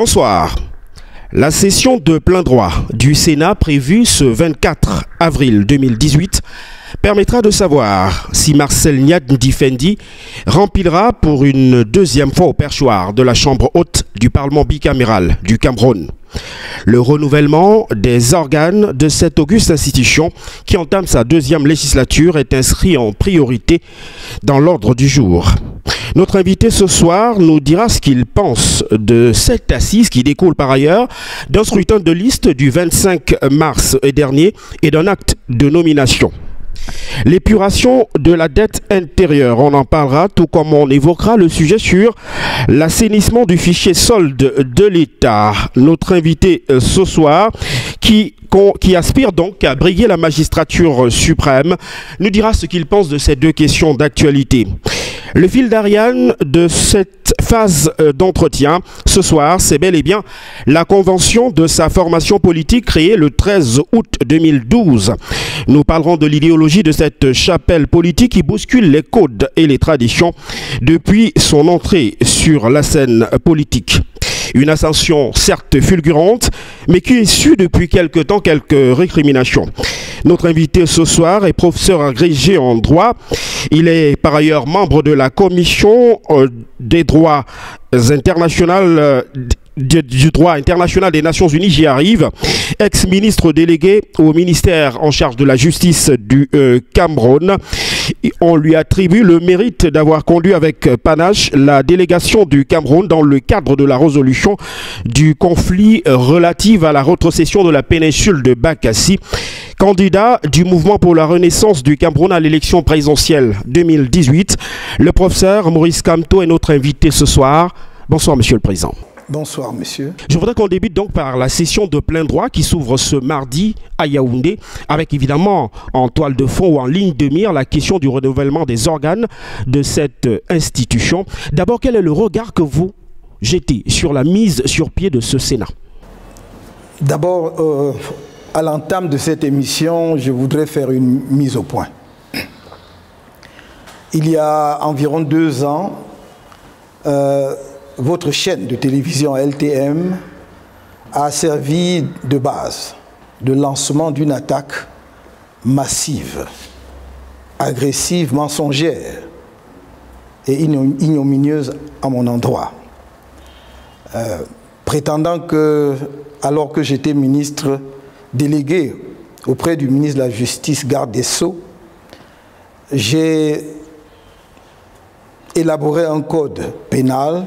Bonsoir. La session de plein droit du Sénat prévue ce 24 avril 2018 permettra de savoir si Marcel Niad Ndifendi remplira pour une deuxième fois au perchoir de la Chambre haute du Parlement bicaméral du Cameroun. Le renouvellement des organes de cette auguste institution qui entame sa deuxième législature est inscrit en priorité dans l'ordre du jour. Notre invité ce soir nous dira ce qu'il pense de cette assise qui découle par ailleurs d'un scrutin de liste du 25 mars dernier et d'un acte de nomination. L'épuration de la dette intérieure, on en parlera, tout comme on évoquera le sujet sur l'assainissement du fichier solde de l'État. Notre invité ce soir, qui aspire donc à briguer la magistrature suprême, nous dira ce qu'il pense de ces deux questions d'actualité. Le fil d'Ariane de cette phase d'entretien ce soir, c'est bel et bien la convention de sa formation politique créée le 13 août 2012. Nous parlerons de l'idéologie de cette chapelle politique qui bouscule les codes et les traditions depuis son entrée sur la scène politique. Une ascension certes fulgurante, mais qui est sue depuis quelque temps quelques récriminations. Notre invité ce soir est professeur agrégé en droit. Il est par ailleurs membre de la commission des droits internationaux du droit international des Nations Unies, j'y arrive, ex-ministre délégué au ministère en charge de la justice du Cameroun. On lui attribue le mérite d'avoir conduit avec panache la délégation du Cameroun dans le cadre de la résolution du conflit relatif à la rétrocession de la péninsule de Bakassi. Candidat du mouvement pour la renaissance du Cameroun à l'élection présidentielle 2018, le professeur Maurice Kamto est notre invité ce soir. Bonsoir, Monsieur le Président. Bonsoir, monsieur. Je voudrais qu'on débute donc par la session de plein droit qui s'ouvre ce mardi à Yaoundé, avec évidemment en toile de fond ou en ligne de mire la question du renouvellement des organes de cette institution. D'abord, quel est le regard que vous jetez sur la mise sur pied de ce Sénat? D'abord, à l'entame de cette émission, je voudrais faire une mise au point. Il y a environ 2 ans, votre chaîne de télévision LTM a servi de base de lancement d'une attaque massive, agressive, mensongère et ignominieuse à mon endroit. Prétendant que, alors que j'étais ministre délégué auprès du ministre de la Justice, garde des Sceaux, j'ai élaboré un code pénal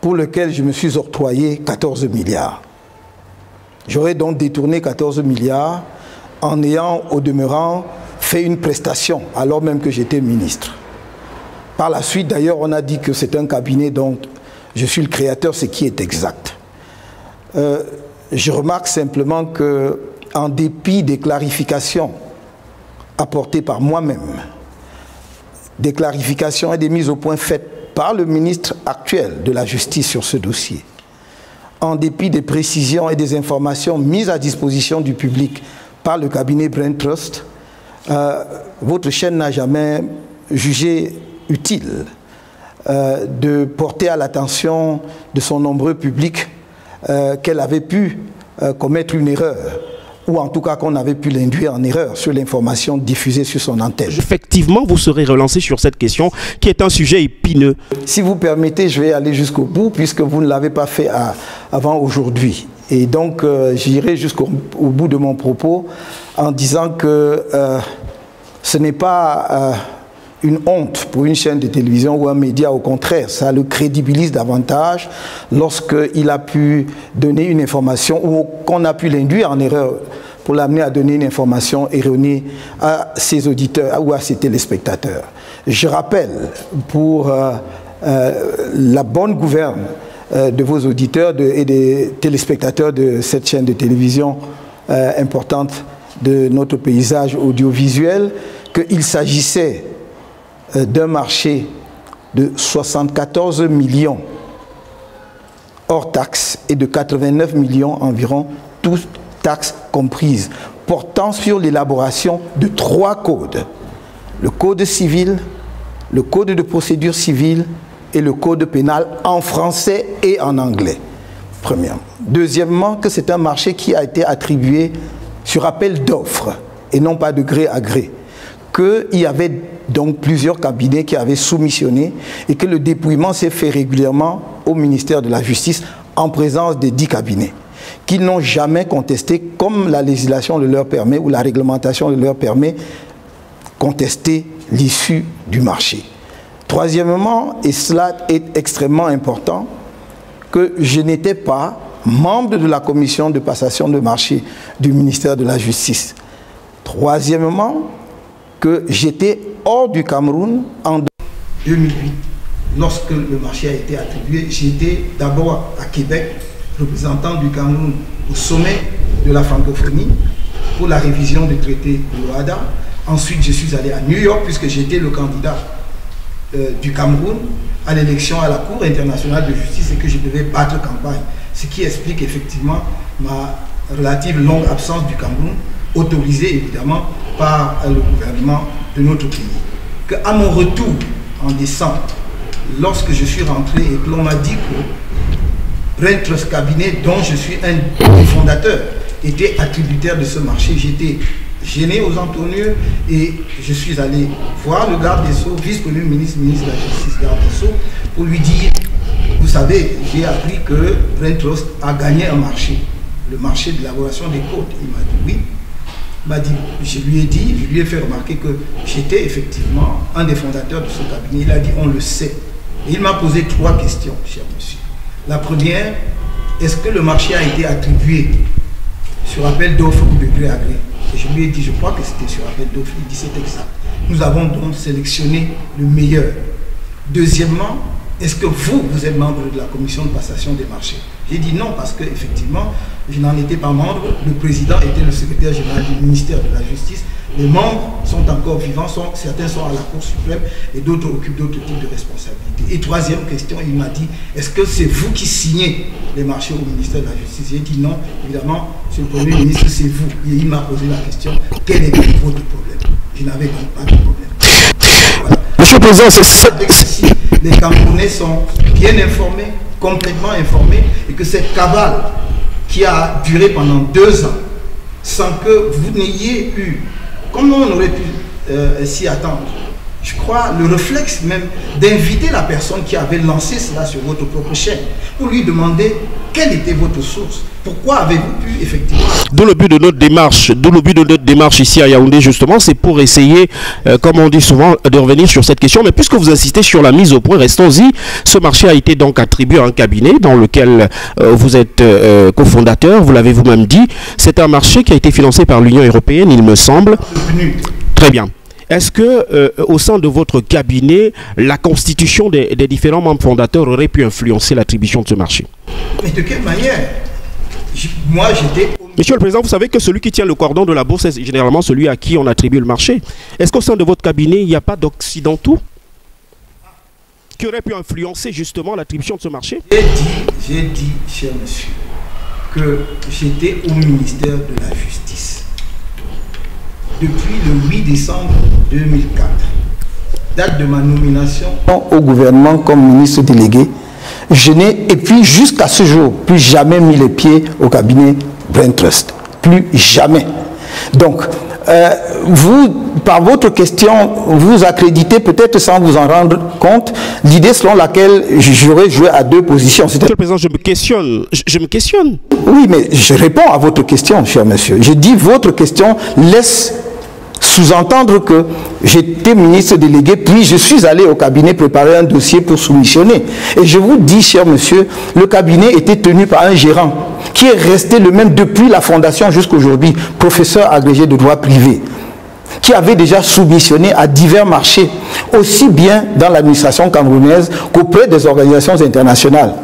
pour lequel je me suis octroyé 14 milliards. J'aurais donc détourné 14 milliards en ayant au demeurant fait une prestation alors même que j'étais ministre. Par la suite d'ailleurs on a dit que c'est un cabinet dont je suis le créateur, ce qui est exact. Je remarque simplement que en dépit des clarifications apportées par moi-même, des clarifications et des mises au point faites par le ministre actuel de la Justice sur ce dossier, en dépit des précisions et des informations mises à disposition du public par le cabinet Brain Trust, votre chaîne n'a jamais jugé utile de porter à l'attention de son nombreux public qu'elle avait pu commettre une erreur, ou en tout cas qu'on avait pu l'induire en erreur sur l'information diffusée sur son antenne. Effectivement, vous serez relancé sur cette question qui est un sujet épineux. Si vous permettez, je vais aller jusqu'au bout puisque vous ne l'avez pas fait avant aujourd'hui. Et donc, j'irai jusqu'au bout de mon propos en disant que ce n'est pas une honte pour une chaîne de télévision ou un média, au contraire, ça le crédibilise davantage lorsqu'il a pu donner une information ou qu'on a pu l'induire en erreur pour l'amener à donner une information erronée à ses auditeurs ou à ses téléspectateurs. Je rappelle pour la bonne gouverne de vos auditeurs et des téléspectateurs de cette chaîne de télévision importante de notre paysage audiovisuel qu'il s'agissait d'un marché de 74 millions hors taxes et de 89 millions environ, toutes taxes comprises, portant sur l'élaboration de 3 codes. Le code civil, le code de procédure civile et le code pénal en français et en anglais. premièrement. Deuxièmement, que c'est un marché qui a été attribué sur appel d'offres et non pas de gré à gré. Qu'il y avait donc plusieurs cabinets qui avaient soumissionné et que le dépouillement s'est fait régulièrement au ministère de la Justice en présence des 10 cabinets, qu'ils n'ont jamais contesté, comme la législation le leur permet ou la réglementation le leur permet, contester l'issue du marché. Troisièmement, et cela est extrêmement important, que je n'étais pas membre de la commission de passation de marché du ministère de la Justice. Troisièmement, que j'étais hors du Cameroun en 2008. Lorsque le marché a été attribué, j'étais d'abord à Québec, représentant du Cameroun au sommet de la francophonie pour la révision du traité de l'OHADA. Ensuite, je suis allé à New York puisque j'étais le candidat du Cameroun à l'élection à la Cour internationale de justice et que je devais battre campagne. Ce qui explique effectivement ma relative longue absence du Cameroun, autorisée évidemment par le gouvernement de notre pays. Qu'à mon retour en décembre, lorsque je suis rentré et que l'on m'a dit que Brain Trust Cabinet, dont je suis un des fondateurs, était attributaire de ce marché, j'étais gêné aux entournures et je suis allé voir le garde des Sceaux, vice-premier ministre, ministre de la Justice, garde des Sceaux, pour lui dire, vous savez, j'ai appris que Brain Trust a gagné un marché, le marché de l'élaboration des codes. Il m'a dit oui. Je lui ai fait remarquer que j'étais effectivement un des fondateurs de ce cabinet. Il a dit, on le sait. Et il m'a posé 3 questions, cher monsieur. La première, est-ce que le marché a été attribué sur appel d'offres ou de gré à gré? Et je lui ai dit, je crois que c'était sur appel d'offres. Il dit, c'est exact. Nous avons donc sélectionné le meilleur. Deuxièmement, est-ce que vous êtes membre de la commission de passation des marchés? J'ai dit non, parce qu'effectivement, je n'en étais pas membre. Le président était le secrétaire général du ministère de la Justice. Les membres sont encore vivants, certains sont à la Cour suprême et d'autres occupent d'autres types de responsabilités. Et troisième question, il m'a dit, est-ce que c'est vous qui signez les marchés au ministère de la Justice? J'ai dit non, évidemment, monsieur le Premier ministre, c'est vous. Et il m'a posé la question, quel est votre problème? Je n'avais donc pas de problème. Voilà. Monsieur le Président, si les Camerounais sont bien informés, complètement informés, et que cette cabale qui a duré pendant 2 ans, sans que vous n'ayez eu, comme on aurait pu s'y attendre, je crois, le réflexe même d'inviter la personne qui avait lancé cela sur votre propre chaîne pour lui demander quelle était votre source. Pourquoi avez-vous pu effectivement... D'où le but de notre démarche, ici à Yaoundé, justement, c'est pour essayer, comme on dit souvent, de revenir sur cette question. Mais puisque vous insistez sur la mise au point, restons-y. Ce marché a été donc attribué à un cabinet dans lequel vous êtes cofondateur, vous l'avez vous-même dit. C'est un marché qui a été financé par l'Union européenne, il me semble. Très bien. Est-ce que, au sein de votre cabinet, la constitution des différents membres fondateurs aurait pu influencer l'attribution de ce marché? Mais de quelle manière? Moi, j'étais... Monsieur le Président, vous savez que celui qui tient le cordon de la bourse est généralement celui à qui on attribue le marché. Est-ce qu'au sein de votre cabinet, il n'y a pas d'occidentaux qui auraient pu influencer justement l'attribution de ce marché? J'ai dit, cher monsieur, que j'étais au ministère de la Justice depuis le 8 décembre 2004, date de ma nomination au gouvernement comme ministre délégué. Je n'ai, et puis jusqu'à ce jour, plus jamais mis les pieds au cabinet Brain Trust. Plus jamais. Donc, vous, par votre question, vous accréditez peut-être sans vous en rendre compte l'idée selon laquelle j'aurais joué à 2 positions. Monsieur le Président, je me questionne. Oui, mais je réponds à votre question, cher monsieur. Je dis votre question laisse sous-entendre que j'étais ministre délégué, puis je suis allé au cabinet préparer un dossier pour soumissionner. Et je vous dis, cher monsieur, le cabinet était tenu par un gérant qui est resté le même depuis la fondation jusqu'à aujourd'hui, professeur agrégé de droit privé, qui avait déjà soumissionné à divers marchés, aussi bien dans l'administration camerounaise qu'auprès des organisations internationales.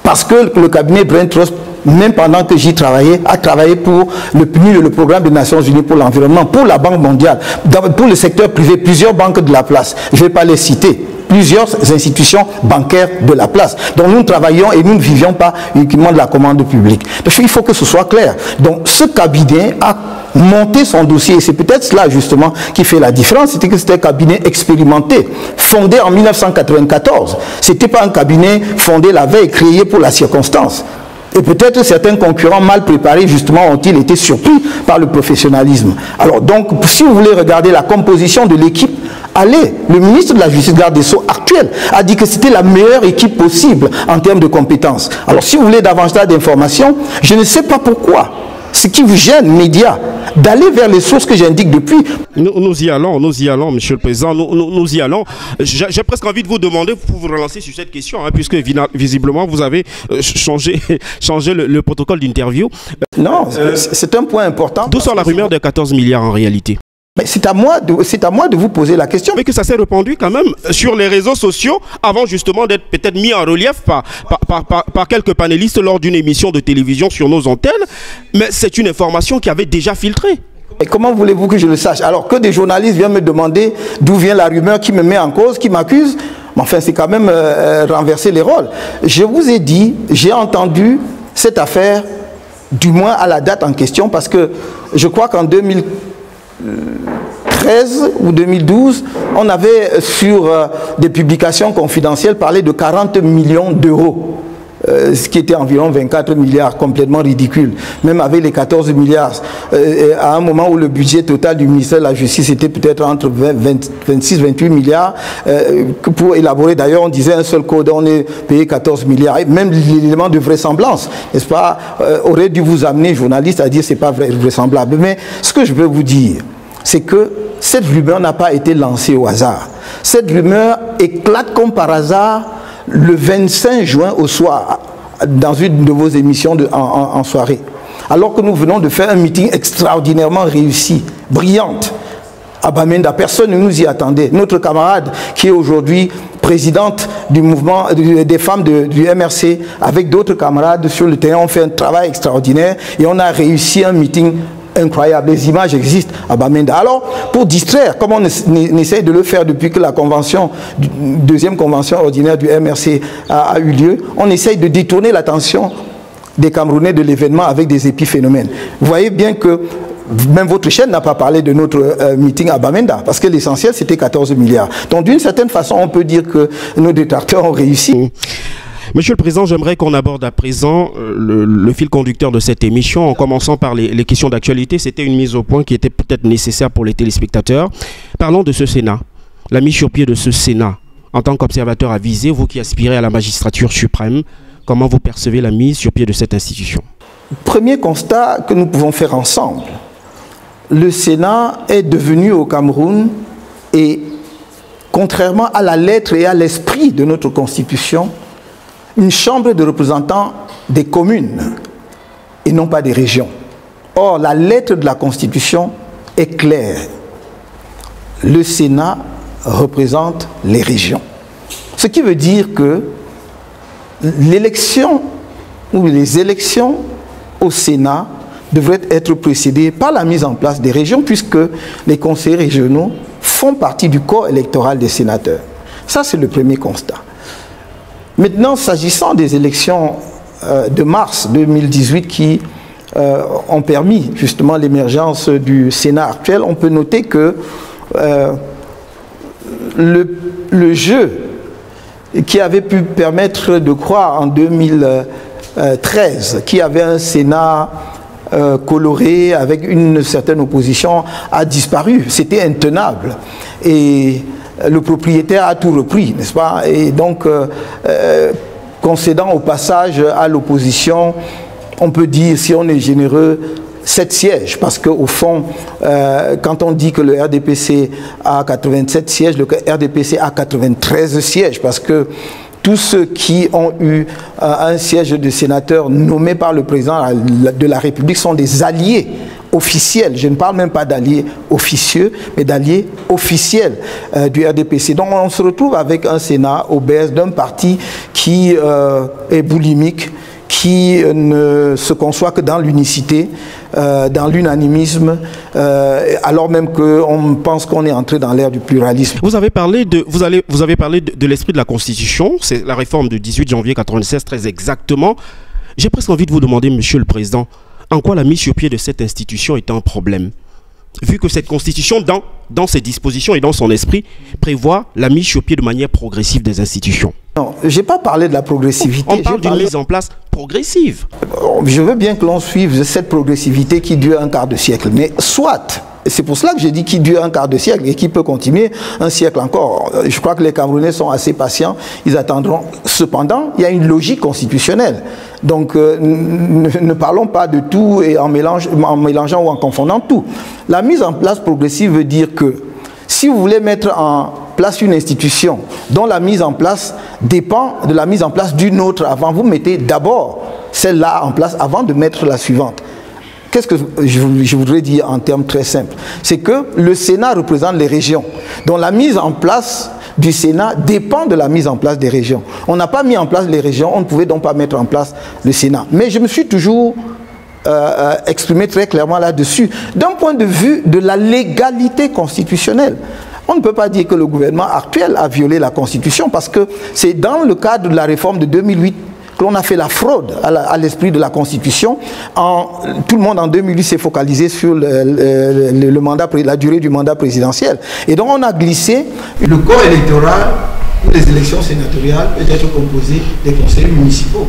Parce que le cabinet Brain Trust, même pendant que j'y travaillais, a travaillé pour le PNUD, le Programme des Nations Unies pour l'environnement, pour la Banque mondiale, pour le secteur privé, plusieurs banques de la place. Je ne vais pas les citer. Plusieurs institutions bancaires de la place. Donc nous travaillions et nous ne vivions pas uniquement de la commande publique. Parce qu'il faut que ce soit clair. Donc ce cabinet a monté son dossier. Et c'est peut-être cela justement qui fait la différence. C'était que c'était un cabinet expérimenté, fondé en 1994. Ce n'était pas un cabinet fondé la veille, créé pour la circonstance. Et peut-être certains concurrents mal préparés, justement, ont-ils été surpris par le professionnalisme. Alors donc, si vous voulez regarder la composition de l'équipe, allez, le ministre de la Justice, garde des Sceaux actuel, a dit que c'était la meilleure équipe possible en termes de compétences. Alors si vous voulez davantage d'informations, je ne sais pas pourquoi. Ce qui vous gêne, médias, d'aller vers les sources que j'indique depuis. Nous y allons, Monsieur le Président, nous y allons. J'ai presque envie de vous demander, pour vous relancer sur cette question, hein, puisque visiblement vous avez changé le protocole d'interview. Non, c'est un point important. D'où sort la rumeur de 14 milliards en réalité? Mais c'est à moi de vous poser la question. Mais que ça s'est répandu quand même sur les réseaux sociaux avant justement d'être peut-être mis en relief par quelques panélistes lors d'une émission de télévision sur nos antennes. Mais c'est une information qui avait déjà filtré. Et comment voulez-vous que je le sache? Alors que des journalistes viennent me demander d'où vient la rumeur qui me met en cause, qui m'accuse. Mais enfin, c'est quand même renverser les rôles. Je vous ai dit, j'ai entendu cette affaire, du moins à la date en question, parce que je crois qu'en 2013 ou 2012, on avait sur des publications confidentielles parlé de 40 millions d'euros, ce qui était environ 24 milliards, complètement ridicule. Même avec les 14 milliards, à un moment où le budget total du ministère de la Justice était peut-être entre 26-28 milliards, pour élaborer, d'ailleurs, on disait un seul code, on est payé 14 milliards. Et même l'élément de vraisemblance, n'est-ce pas, aurait dû vous amener, journaliste, à dire que ce n'est pas vraisemblable. Mais ce que je veux vous dire, c'est que cette rumeur n'a pas été lancée au hasard. Cette rumeur éclate comme par hasard le 25 juin au soir, dans une de vos émissions en soirée. Alors que nous venons de faire un meeting extraordinairement réussi, brillante, à Bamenda. Personne ne nous y attendait. Notre camarade, qui est aujourd'hui présidente du mouvement des femmes du MRC, avec d'autres camarades sur le terrain, ont fait un travail extraordinaire et on a réussi un meeting incroyable. Les images existent à Bamenda. Alors, pour distraire, comme on essaye de le faire depuis que la deuxième convention ordinaire du MRC a eu lieu, on essaye de détourner l'attention des Camerounais de l'événement avec des épiphénomènes. Vous voyez bien que même votre chaîne n'a pas parlé de notre meeting à Bamenda, parce que l'essentiel c'était 14 milliards. Donc d'une certaine façon, on peut dire que nos détracteurs ont réussi. Monsieur le Président, j'aimerais qu'on aborde à présent le fil conducteur de cette émission, en commençant par les questions d'actualité. C'était une mise au point qui était peut-être nécessaire pour les téléspectateurs. Parlons de ce Sénat, la mise sur pied de ce Sénat. En tant qu'observateur avisé, vous qui aspirez à la magistrature suprême, comment vous percevez la mise sur pied de cette institution? Premier constat que nous pouvons faire ensemble. Le Sénat est devenu au Cameroun, et contrairement à la lettre et à l'esprit de notre Constitution, une chambre de représentants des communes et non pas des régions. Or, la lettre de la Constitution est claire. Le Sénat représente les régions. Ce qui veut dire que l'élection ou les élections au Sénat devraient être précédées par la mise en place des régions, puisque les conseillers régionaux font partie du corps électoral des sénateurs. Ça, c'est le premier constat. Maintenant, s'agissant des élections de mars 2018 qui ont permis justement l'émergence du Sénat actuel, on peut noter que le jeu qui avait pu permettre de croire en 2013 qu'il y avait un Sénat coloré avec une certaine opposition a disparu. C'était intenable. Et le propriétaire a tout repris, n'est-ce pas? Et donc, concédant au passage à l'opposition, on peut dire, si on est généreux, 7 sièges, parce qu'au fond, quand on dit que le RDPC a 87 sièges, le RDPC a 93 sièges, parce que tous ceux qui ont eu un siège de sénateur nommé par le président de la République sont des alliés officiels. Je ne parle même pas d'alliés officieux, mais d'alliés officiels du RDPC. Donc on se retrouve avec un Sénat obèse d'un parti qui est boulimique, qui ne se conçoit que dans l'unicité, dans l'unanimisme, alors même qu'on pense qu'on est entré dans l'ère du pluralisme. Vous avez parlé de l'esprit de la Constitution, c'est la réforme du 18 janvier 1996 très exactement. J'ai presque envie de vous demander, Monsieur le Président, en quoi la mise sur pied de cette institution est un problème? Vu que cette Constitution, dans ses dispositions et dans son esprit, prévoit la mise sur pied de manière progressive des institutions. Non, je n'ai pas parlé de la progressivité. On parle d'une mise en place progressive. Je veux bien que l'on suive cette progressivité qui dure un quart de siècle. Mais soit, c'est pour cela que je dis qu'il dure un quart de siècle et qu'il peut continuer un siècle encore. Je crois que les Camerounais sont assez patients, ils attendront. Cependant, il y a une logique constitutionnelle. Donc, ne parlons pas de tout et en mélangeant ou en confondant tout. La mise en place progressive veut dire que si vous voulez mettre en place une institution dont la mise en place dépend de la mise en place d'une autre avant, vous mettez d'abord celle-là en place avant de mettre la suivante. Qu'est-ce que je voudrais dire en termes très simples? C'est que le Sénat représente les régions, dont la mise en place du Sénat dépend de la mise en place des régions. On n'a pas mis en place les régions, on ne pouvait donc pas mettre en place le Sénat. Mais je me suis toujours exprimé très clairement là-dessus, d'un point de vue de la légalité constitutionnelle. On ne peut pas dire que le gouvernement actuel a violé la Constitution parce que c'est dans le cadre de la réforme de 2008 que l'on a fait la fraude à l'esprit de la Constitution. Tout le monde en 2008 s'est focalisé sur la durée du mandat présidentiel. Et donc on a glissé le corps électoral pour les élections sénatoriales peut être composé des conseils municipaux.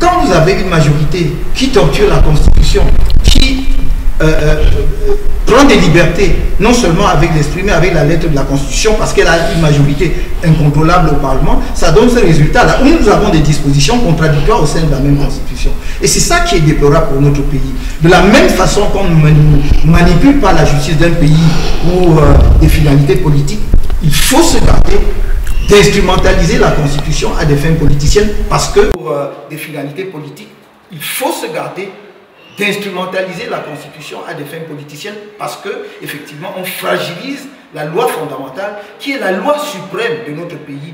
Quand vous avez une majorité qui torture la Constitution, qui prend des libertés, non seulement avec l'esprit, mais avec la lettre de la Constitution, parce qu'elle a une majorité incontrôlable au Parlement, ça donne ce résultat-là, où nous avons des dispositions contradictoires au sein de la même Constitution. Et c'est ça qui est déplorable pour notre pays. De la même façon qu'on ne manipule pas la justice d'un pays pour des finalités politiques, il faut se garder d'instrumentaliser la Constitution à des fins politiciennes, parce que pour des finalités politiques, il faut se garder d'instrumentaliser la Constitution à des fins politiciennes, parce que effectivement on fragilise la loi fondamentale qui est la loi suprême de notre pays,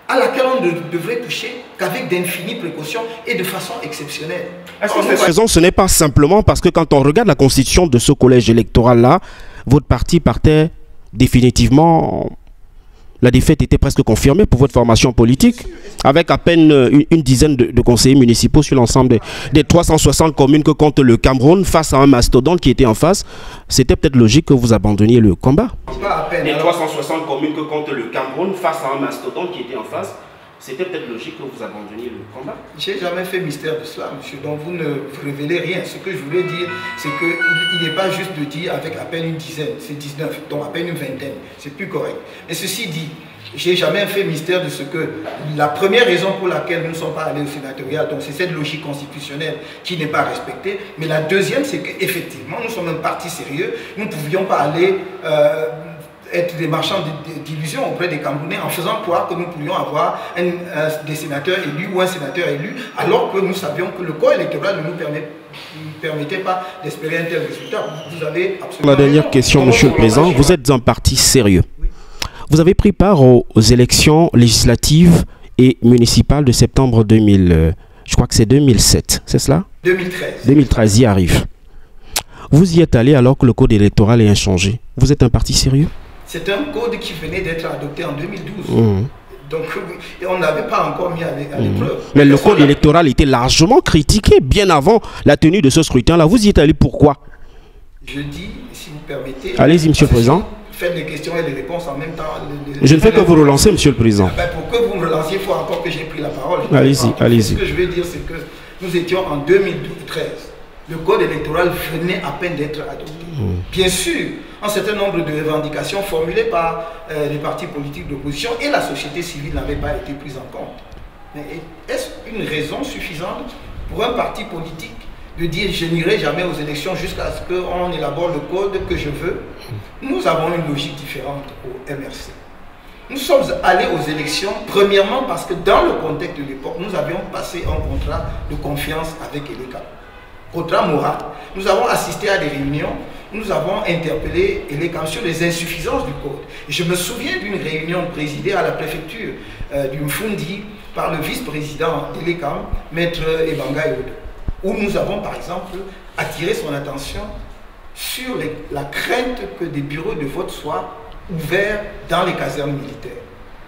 à laquelle on ne devrait toucher qu'avec d'infinies précautions et de façon exceptionnelle. Cette raison, ce n'est pas simplement parce que quand on regarde la constitution de ce collège électoral-là, votre parti partait définitivement... La défaite était presque confirmée pour votre formation politique, avec à peine une dizaine de conseillers municipaux sur l'ensemble des 360 communes que compte le Cameroun face à un mastodonte qui était en face. C'était peut-être logique que vous abandonniez le combat. Les 360 communes que compte le Cameroun face à un mastodonte qui était en face, c'était peut-être logique que vous abandonniez le combat. Je n'ai jamais fait mystère de cela, monsieur, donc vous ne révélez rien. Ce que je voulais dire, c'est qu'il n'est pas juste de dire avec à peine une dizaine, c'est 19, donc à peine une vingtaine, c'est plus correct. Mais ceci dit, je n'ai jamais fait mystère de ce que la première raison pour laquelle nous ne sommes pas allés au sénatorial, donc c'est cette logique constitutionnelle qui n'est pas respectée. Mais la deuxième, c'est qu'effectivement, nous sommes un parti sérieux, nous ne pouvions pas aller... être des marchands d'illusions auprès des Camerounais en faisant croire que nous pourrions avoir des sénateurs élus ou un sénateur élu, alors que nous savions que le corps électoral ne nous permettait pas d'espérer un tel résultat. Vous avez absolument... La dernière question, Monsieur le Président, vous êtes un parti sérieux. Oui. Vous avez pris part aux élections législatives et municipales de septembre 2000, je crois que c'est 2007, c'est cela? 2013. 2013 y arrive. Vous y êtes allé alors que le code électoral est inchangé. Vous êtes un parti sérieux? C'est un code qui venait d'être adopté en 2012. Donc, on n'avait pas encore mis à l'épreuve. Mais le code électoral était largement critiqué bien avant la tenue de ce scrutin-là. Vous y êtes allé pourquoi? Je dis, si vous permettez... Allez-y, Monsieur le Président. Faites les questions et les réponses en même temps. Je ne fais que vous relancer, Monsieur le Président. Pour que vous me relanciez, il faut encore que j'ai pris la parole. Allez-y, allez-y. Ce que je veux dire, c'est que nous étions en 2013. Le code électoral venait à peine d'être adopté. Bien sûr, un certain nombre de revendications formulées par les partis politiques d'opposition et la société civile n'avaient pas été prises en compte. Mais est-ce une raison suffisante pour un parti politique de dire je n'irai jamais aux élections jusqu'à ce qu'on élabore le code que je veux? Nous avons une logique différente au MRC. Nous sommes allés aux élections, premièrement parce que dans le contexte de l'époque, nous avions passé un contrat de confiance avec Eleka. Contrat moral. Nous avons assisté à des réunions, nous avons interpellé Eleka sur les insuffisances du code. Et je me souviens d'une réunion présidée à la préfecture du Mfundi par le vice-président d'Eleka, Maître Ebanga Yodo, où nous avons par exemple attiré son attention sur la crainte que des bureaux de vote soient ouverts dans les casernes militaires.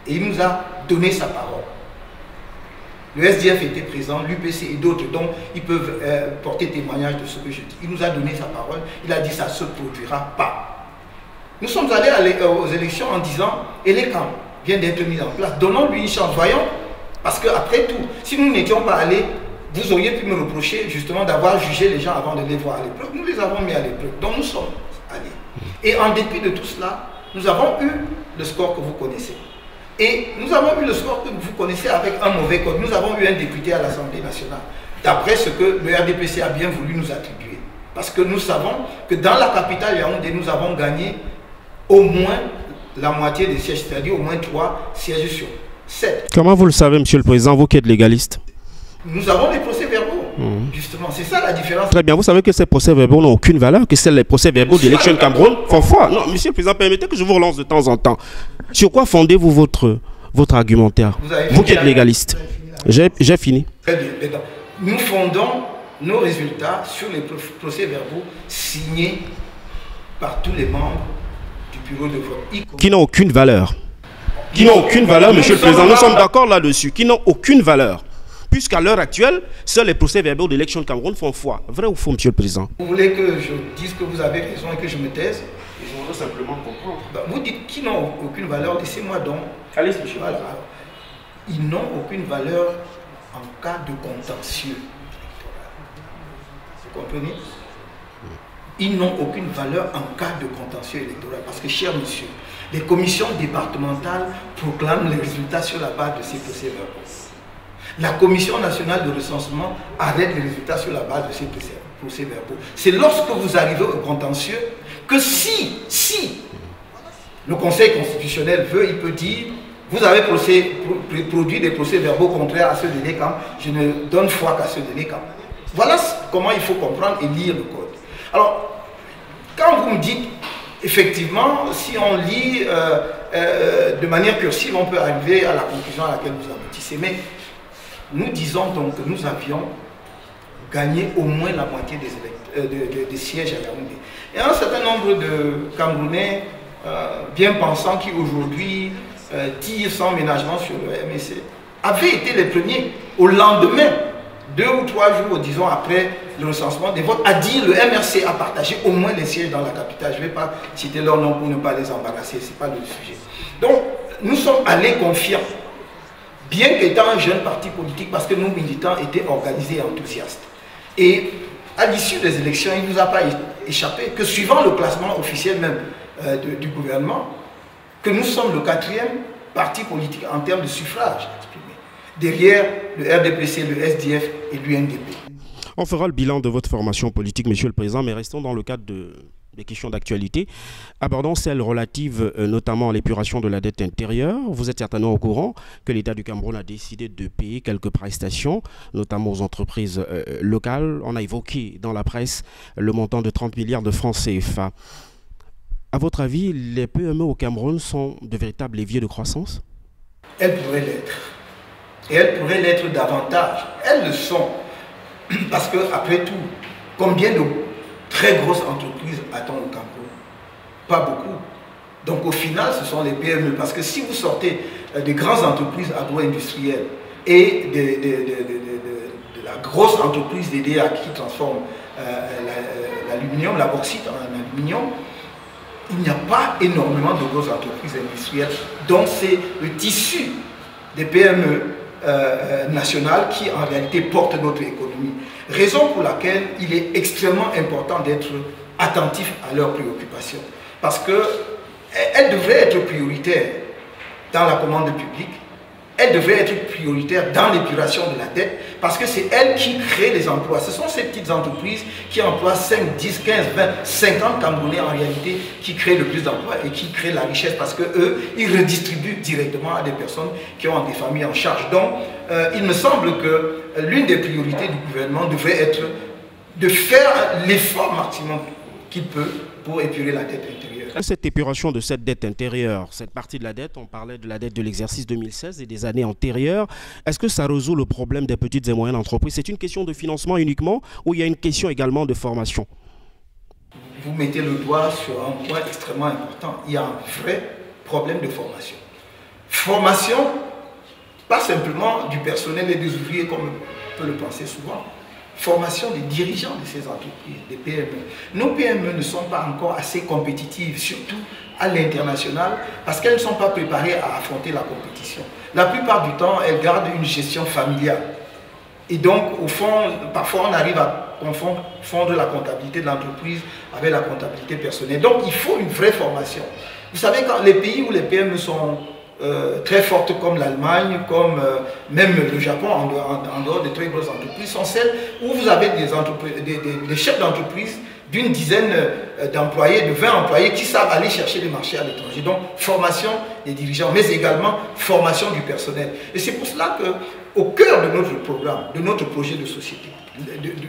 Et il nous a donné sa parole. Le SDF était présent, l'UPC et d'autres, dont ils peuvent porter témoignage de ce que je dis. Il nous a donné sa parole, il a dit ça ne se produira pas. Nous sommes allés aux élections en disant, Eleka vient d'être mis en place, donnons-lui une chance, voyons Parce qu'après tout, si nous n'étions pas allés, vous auriez pu me reprocher justement d'avoir jugé les gens avant de les voir à l'épreuve. Nous les avons mis à l'épreuve, donc nous sommes allés. Et en dépit de tout cela, nous avons eu le score que vous connaissez. Et nous avons eu le score que vous connaissez avec un mauvais code. Nous avons eu un député à l'Assemblée nationale, d'après ce que le RDPC a bien voulu nous attribuer. Parce que nous savons que dans la capitale Yaoundé, nous avons gagné au moins la moitié des sièges, c'est-à-dire au moins 3 sièges sur 7. Comment vous le savez, Monsieur le Président, vous qui êtes légaliste? Nous avons des procès-verbaux, justement. C'est ça la différence. Très bien, vous savez que ces procès-verbaux n'ont aucune valeur, que c'est les procès-verbaux d'Election Cameroun font foi. Non, Monsieur le Président, permettez que je vous relance de temps en temps. Sur quoi fondez-vous votre argumentaire? Vous qui êtes légaliste. J'ai fini. Très bien. Nous fondons nos résultats sur les procès-verbaux signés par tous les membres du bureau de vote. Qui n'ont aucune valeur. Qui n'ont aucune valeur, Monsieur le Président. Nous sommes d'accord là-dessus. Qui n'ont aucune valeur. Puisqu'à l'heure actuelle, seuls les procès-verbaux d'Election Cameroun font foi. Vrai ou faux, Monsieur le Président? Vous voulez que je dise que vous avez raison et que je me taise? Je voudrais simplement comprendre. Vous dites qu'ils n'ont aucune valeur, laissez-moi donc. Allez, monsieur. Voilà. Ils n'ont aucune valeur en cas de contentieux. Vous comprenez? Ils n'ont aucune valeur en cas de contentieux électoral. Parce que, cher monsieur, les commissions départementales proclament les résultats sur la base de ces procès-verbaux. La Commission nationale de recensement arrête les résultats sur la base de ces procès-verbaux. C'est lorsque vous arrivez au contentieux que si le Conseil constitutionnel veut, il peut dire vous avez produit des procès-verbaux contraires à ceux de l'ECAM, je ne donne foi qu'à ceux de l'ECAM. Voilà comment il faut comprendre et lire le code. Alors, quand vous me dites, effectivement, si on lit de manière cursive, on peut arriver à la conclusion à laquelle vous aboutissez. Mais nous disons donc que nous avions gagné au moins la moitié des sièges à Yaoundé. Et un certain nombre de Camerounais bien pensants qui aujourd'hui tirent sans ménagement sur le MSC avaient été les premiers au lendemain, 2 ou 3 jours, disons, après le recensement des votes, à dire le MRC a partagé au moins les sièges dans la capitale. Je ne vais pas citer leur nom pour ne pas les embarrasser, ce n'est pas le sujet. Donc, nous sommes allés confiants. Bien qu'étant un jeune parti politique, parce que nos militants étaient organisés et enthousiastes. Et à l'issue des élections, il ne nous a pas échappé que suivant le classement officiel même du gouvernement, que nous sommes le 4e parti politique en termes de suffrage exprimé, derrière le RDPC, le SDF et l'UNDP. On fera le bilan de votre formation politique, Monsieur le Président, mais restons dans le cadre des questions d'actualité. Abordons celles relatives notamment à l'épuration de la dette intérieure. Vous êtes certainement au courant que l'État du Cameroun a décidé de payer quelques prestations, notamment aux entreprises locales. On a évoqué dans la presse le montant de 30 milliards de francs CFA. À votre avis, les PME au Cameroun sont de véritables leviers de croissance? Elles pourraient l'être. Et elles pourraient l'être davantage. Elles le sont. Parce que, après tout, combien de très grosses entreprises a-t-on au Cameroun? Pas beaucoup. Donc au final, ce sont les PME. Parce que si vous sortez des grandes entreprises agro-industrielles et de la grosse entreprise DDA qui transforme l'aluminium, la bauxite en aluminium, il n'y a pas énormément de grosses entreprises industrielles. Donc c'est le tissu des PME nationales qui en réalité portent notre économie. Raison pour laquelle il est extrêmement important d'être attentif à leurs préoccupations. Parce qu'elles devraient être prioritaires dans la commande publique, elles devraient être prioritaires dans l'épuration de la dette, parce que c'est elles qui créent les emplois. Ce sont ces petites entreprises qui emploient 5, 10, 15, 20, 50 Camerounais en réalité qui créent le plus d'emplois et qui créent la richesse, parce qu'eux, ils redistribuent directement à des personnes qui ont des familles en charge. Donc, il me semble que l'une des priorités du gouvernement devrait être de faire l'effort maximum qu'il peut pour épurer la dette intérieure. Cette épuration de cette dette intérieure, cette partie de la dette, on parlait de la dette de l'exercice 2016 et des années antérieures. Est-ce que ça résout le problème des petites et moyennes entreprises? C'est une question de financement uniquement ou il y a une question également de formation? Vous mettez le doigt sur un point extrêmement important. Il y a un vrai problème de formation. Formation, pas simplement du personnel et des ouvriers comme on peut le penser souvent. formation des dirigeants de ces entreprises, des PME. Nos PME ne sont pas encore assez compétitives, surtout à l'international, parce qu'elles ne sont pas préparées à affronter la compétition. La plupart du temps, elles gardent une gestion familiale. Et donc, au fond, parfois on arrive à confondre la comptabilité de l'entreprise avec la comptabilité personnelle. Donc, il faut une vraie formation. Vous savez, quand les pays où les PME sont très fortes, comme l'Allemagne, comme même le Japon, en dehors des très grosses entreprises, sont celles où vous avez des chefs d'entreprise d'une dizaine d'employés, de 20 employés qui savent aller chercher des marchés à l'étranger. Donc, formation des dirigeants, mais également formation du personnel. Et c'est pour cela qu'au cœur de notre programme, de notre projet de société,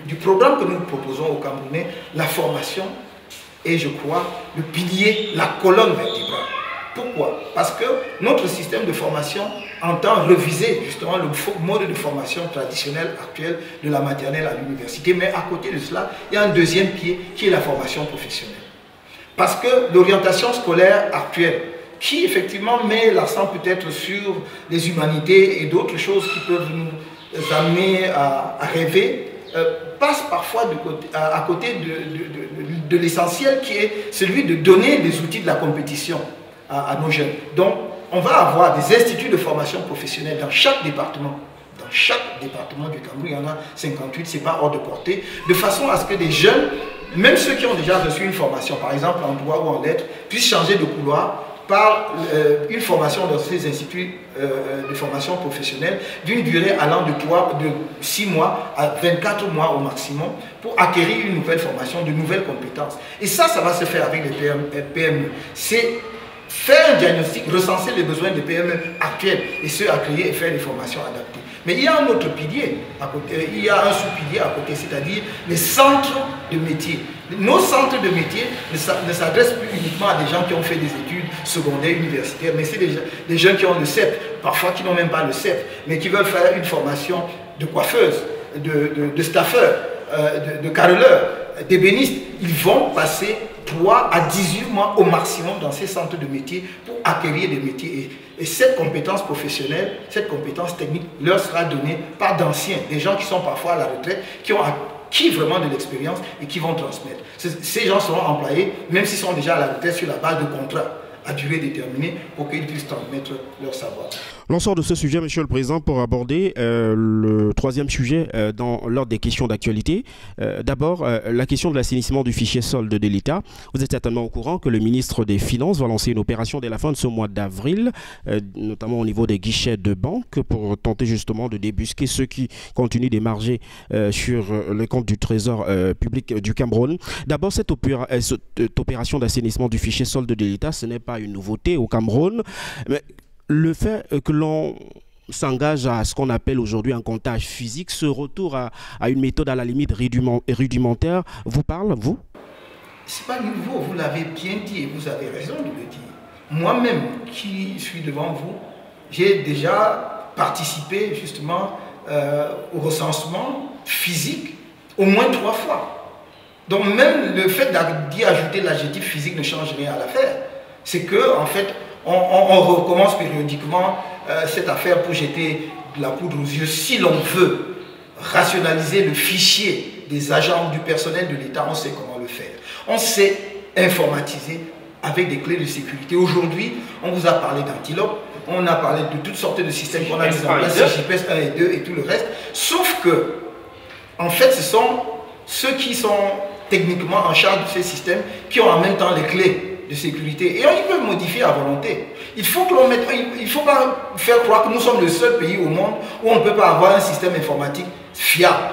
du programme que nous proposons aux Camerounais, la formation est, je crois, le pilier, la colonne vertébrale. Pourquoi? Parce que notre système de formation entend reviser justement le mode de formation traditionnel actuel de la maternelle à l'université. Mais à côté de cela, il y a un deuxième pied qui est la formation professionnelle. Parce que l'orientation scolaire actuelle, qui effectivement met l'accent peut-être sur les humanités et d'autres choses qui peuvent nous amener à rêver, passe parfois à côté de l'essentiel qui est celui de donner les outils de la compétition à nos jeunes. Donc, on va avoir des instituts de formation professionnelle dans chaque département. Dans chaque département du Cameroun, il y en a 58, ce n'est pas hors de portée, de façon à ce que des jeunes, même ceux qui ont déjà reçu une formation, par exemple en droit ou en lettres, puissent changer de couloir par une formation dans ces instituts de formation professionnelle d'une durée allant de 6 mois à 24 mois au maximum pour acquérir une nouvelle formation, de nouvelles compétences. Et ça va se faire avec les PME. C'est faire un diagnostic, recenser les besoins des PME actuels et ceux à créer et faire des formations adaptées. Mais il y a un autre pilier à côté, il y a un sous-pilier à côté, c'est-à-dire les centres de métiers. Nos centres de métiers ne s'adressent plus uniquement à des gens qui ont fait des études secondaires, universitaires, mais c'est des gens qui ont le CEP, parfois qui n'ont même pas le CEP, mais qui veulent faire une formation de coiffeuse, de staffeur, de carreleur, d'ébéniste. Ils vont passer 3 à 18 mois au maximum dans ces centres de métiers pour acquérir des métiers. Et cette compétence professionnelle, cette compétence technique leur sera donnée par d'anciens, des gens qui sont parfois à la retraite, qui ont acquis vraiment de l'expérience et qui vont transmettre. Ces gens seront employés, même s'ils sont déjà à la retraite, sur la base de contrats à durée déterminée pour qu'ils puissent transmettre leur savoir. L'on sort de ce sujet, Monsieur le Président, pour aborder le troisième sujet dans l'ordre des questions d'actualité. D'abord, la question de l'assainissement du fichier solde de l'État. Vous êtes certainement au courant que le ministre des Finances va lancer une opération dès la fin de ce mois d'avril, notamment au niveau des guichets de banque, pour tenter justement de débusquer ceux qui continuent d'émarger sur le compte du Trésor public du Cameroun. D'abord, cette opération d'assainissement du fichier solde de l'État, ce n'est pas une nouveauté au Cameroun, mais le fait que l'on s'engage à ce qu'on appelle aujourd'hui un comptage physique, ce retour à une méthode à la limite rudimentaire, vous parle, vous? Ce n'est pas nouveau, vous l'avez bien dit et vous avez raison de le dire. Moi-même, qui suis devant vous, j'ai déjà participé justement au recensement physique au moins 3 fois. Donc même le fait d'y ajouter l'adjectif physique ne change rien à l'affaire. C'est que, en fait, on recommence périodiquement cette affaire pour jeter de la poudre aux yeux. Si l'on veut rationaliser le fichier des agents du personnel de l'État, on sait comment le faire. On sait informatiser avec des clés de sécurité. Aujourd'hui, on vous a parlé d'Antilope, on a parlé de toutes sortes de systèmes qu'on a mis en place, JPS 1 et 2 et tout le reste. Sauf que, en fait, ce sont ceux qui sont techniquement en charge de ces systèmes qui ont en même temps les clés de sécurité. Et ils peuvent modifier à volonté. Il faut que l'on mette, il ne faut pas faire croire que nous sommes le seul pays au monde où on ne peut pas avoir un système informatique fiable,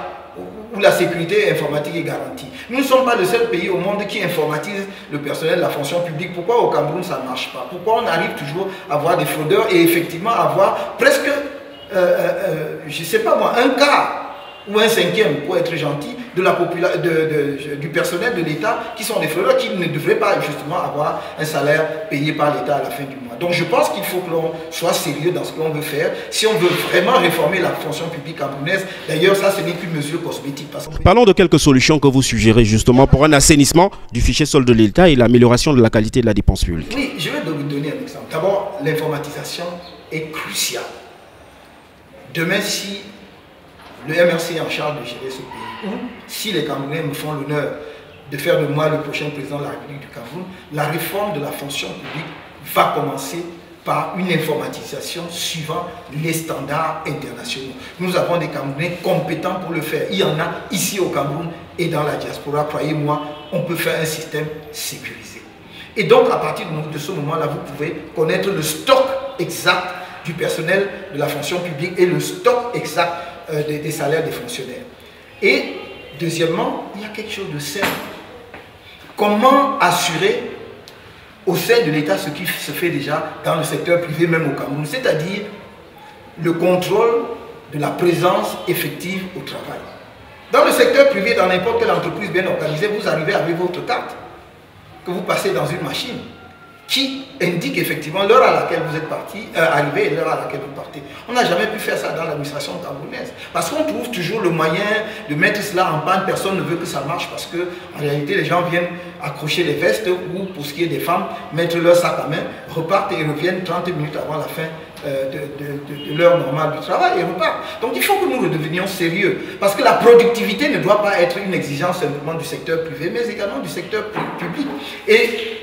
où la sécurité informatique est garantie. Nous ne sommes pas le seul pays au monde qui informatise le personnel de la fonction publique. Pourquoi au Cameroun ça ne marche pas? Pourquoi on arrive toujours à avoir des fraudeurs et effectivement à avoir presque, je ne sais pas moi, un quart ou un cinquième, pour être gentil, du personnel de l'État qui sont des fraudeurs qui ne devraient pas justement avoir un salaire payé par l'État à la fin du mois. Donc je pense qu'il faut que l'on soit sérieux dans ce que l'on veut faire. Si on veut vraiment réformer la fonction publique camerounaise, d'ailleurs ça ce n'est qu'une mesure cosmétique. Parlons de quelques solutions que vous suggérez justement pour un assainissement du fichier solde de l'État et l'amélioration de la qualité de la dépense publique. Oui, je vais vous donner un exemple. D'abord, l'informatisation est cruciale. Demain, si le MRC est en charge de gérer ce pays. Ou si les Camerounais me font l'honneur de faire de moi le prochain président de la République du Cameroun, la réforme de la fonction publique va commencer par une informatisation suivant les standards internationaux. Nous avons des Camerounais compétents pour le faire. Il y en a ici au Cameroun et dans la diaspora. Croyez-moi, on peut faire un système sécurisé. Et donc, à partir de ce moment-là, vous pouvez connaître le stock exact du personnel de la fonction publique et le stock exact des salaires des fonctionnaires. Et deuxièmement, il y a quelque chose de simple. Comment assurer au sein de l'État ce qui se fait déjà dans le secteur privé, même au Cameroun, c'est-à-dire le contrôle de la présence effective au travail. Dans le secteur privé, dans n'importe quelle entreprise bien organisée, vous arrivez avec votre carte que vous passez dans une machine qui indique effectivement l'heure à laquelle vous êtes arrivé et l'heure à laquelle vous partez. On n'a jamais pu faire ça dans l'administration camerounaise. Parce qu'on trouve toujours le moyen de mettre cela en panne. Personne ne veut que ça marche parce que, en réalité, les gens viennent accrocher les vestes ou, pour ce qui est des femmes, mettre leur sac à main, repartent et reviennent 30 minutes avant la fin de l'heure normale du travail et repartent. Donc il faut que nous redevenions sérieux. Parce que la productivité ne doit pas être une exigence simplement du secteur privé, mais également du secteur public. Et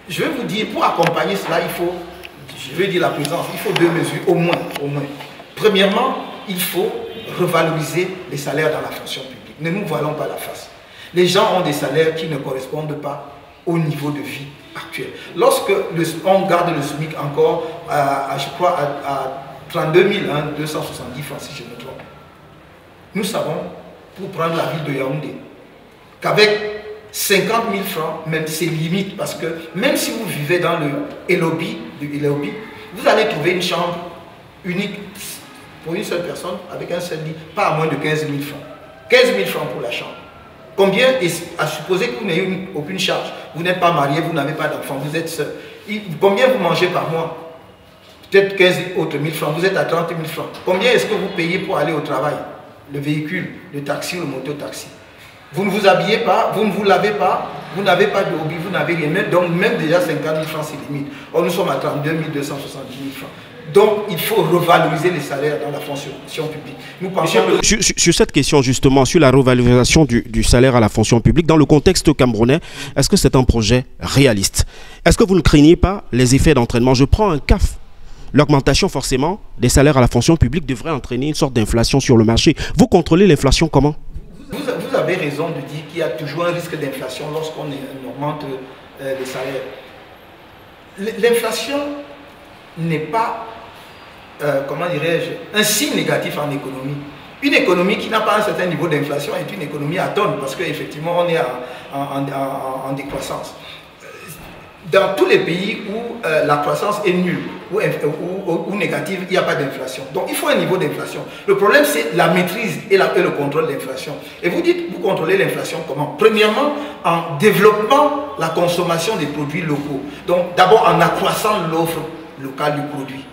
je vais vous dire, pour accompagner cela, il faut, je vais dire la présence, il faut deux mesures, au moins. Premièrement, il faut revaloriser les salaires dans la fonction publique. Ne nous voilons pas la face. Les gens ont des salaires qui ne correspondent pas au niveau de vie actuel. Lorsque on garde le SMIC encore, je crois, à 32 270 francs, si je me trompe, nous savons, pour prendre la ville de Yaoundé, qu'avec 50 000 francs, même c'est limite, parce que même si vous vivez dans le Elobi, vous allez trouver une chambre unique pour une seule personne, avec un seul lit, pas à moins de 15 000 francs. 15 000 francs pour la chambre. Combien, à supposer que vous n'ayez aucune charge, vous n'êtes pas marié, vous n'avez pas d'enfant, vous êtes seul. Combien vous mangez par mois? Peut-être 15 autres 1000 francs, vous êtes à 30 000 francs. Combien est-ce que vous payez pour aller au travail? Le véhicule, le taxi ou le mototaxi. Vous ne vous habillez pas, vous ne vous lavez pas, vous n'avez pas de hobby, vous n'avez rien. Donc même déjà 50 000 francs, c'est limite. Or nous sommes à 32 270 000 francs. Donc il faut revaloriser les salaires dans la fonction publique. Nous pensons sur cette question justement, sur la revalorisation du salaire à la fonction publique, dans le contexte camerounais, est-ce que c'est un projet réaliste? Est-ce que vous ne craignez pas les effets d'entraînement? Je prends un CAF. L'augmentation forcément des salaires à la fonction publique devrait entraîner une sorte d'inflation sur le marché. Vous contrôlez l'inflation comment? Vous avez raison de dire qu'il y a toujours un risque d'inflation lorsqu'on augmente les salaires. L'inflation n'est pas, comment dirais-je, un signe négatif en économie. Une économie qui n'a pas un certain niveau d'inflation est une économie atone parce qu'effectivement on est en décroissance. Dans tous les pays où la croissance est nulle ou négative, il n'y a pas d'inflation. Donc il faut un niveau d'inflation. Le problème c'est la maîtrise et le contrôle de l'inflation. Et vous dites, vous contrôlez l'inflation comment? Premièrement, en développant la consommation des produits locaux. Donc d'abord en accroissant l'offre locale du produit.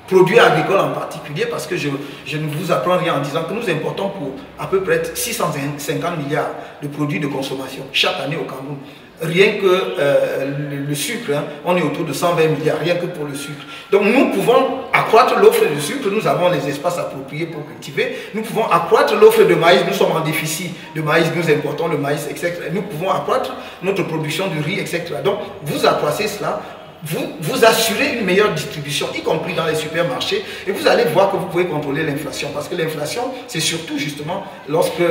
Produits agricoles en particulier, parce que je ne vous apprends rien en disant que nous importons pour à peu près 650 milliards de produits de consommation chaque année au Cameroun. Rien que le sucre, hein, on est autour de 120 milliards, rien que pour le sucre. Donc nous pouvons accroître l'offre de sucre, nous avons les espaces appropriés pour cultiver. Nous pouvons accroître l'offre de maïs, nous sommes en déficit de maïs, nous importons le maïs, etc. Nous pouvons accroître notre production de riz, etc. Donc vous accroissez cela, vous assurez une meilleure distribution, y compris dans les supermarchés, et vous allez voir que vous pouvez contrôler l'inflation. Parce que l'inflation, c'est surtout justement lorsqu'il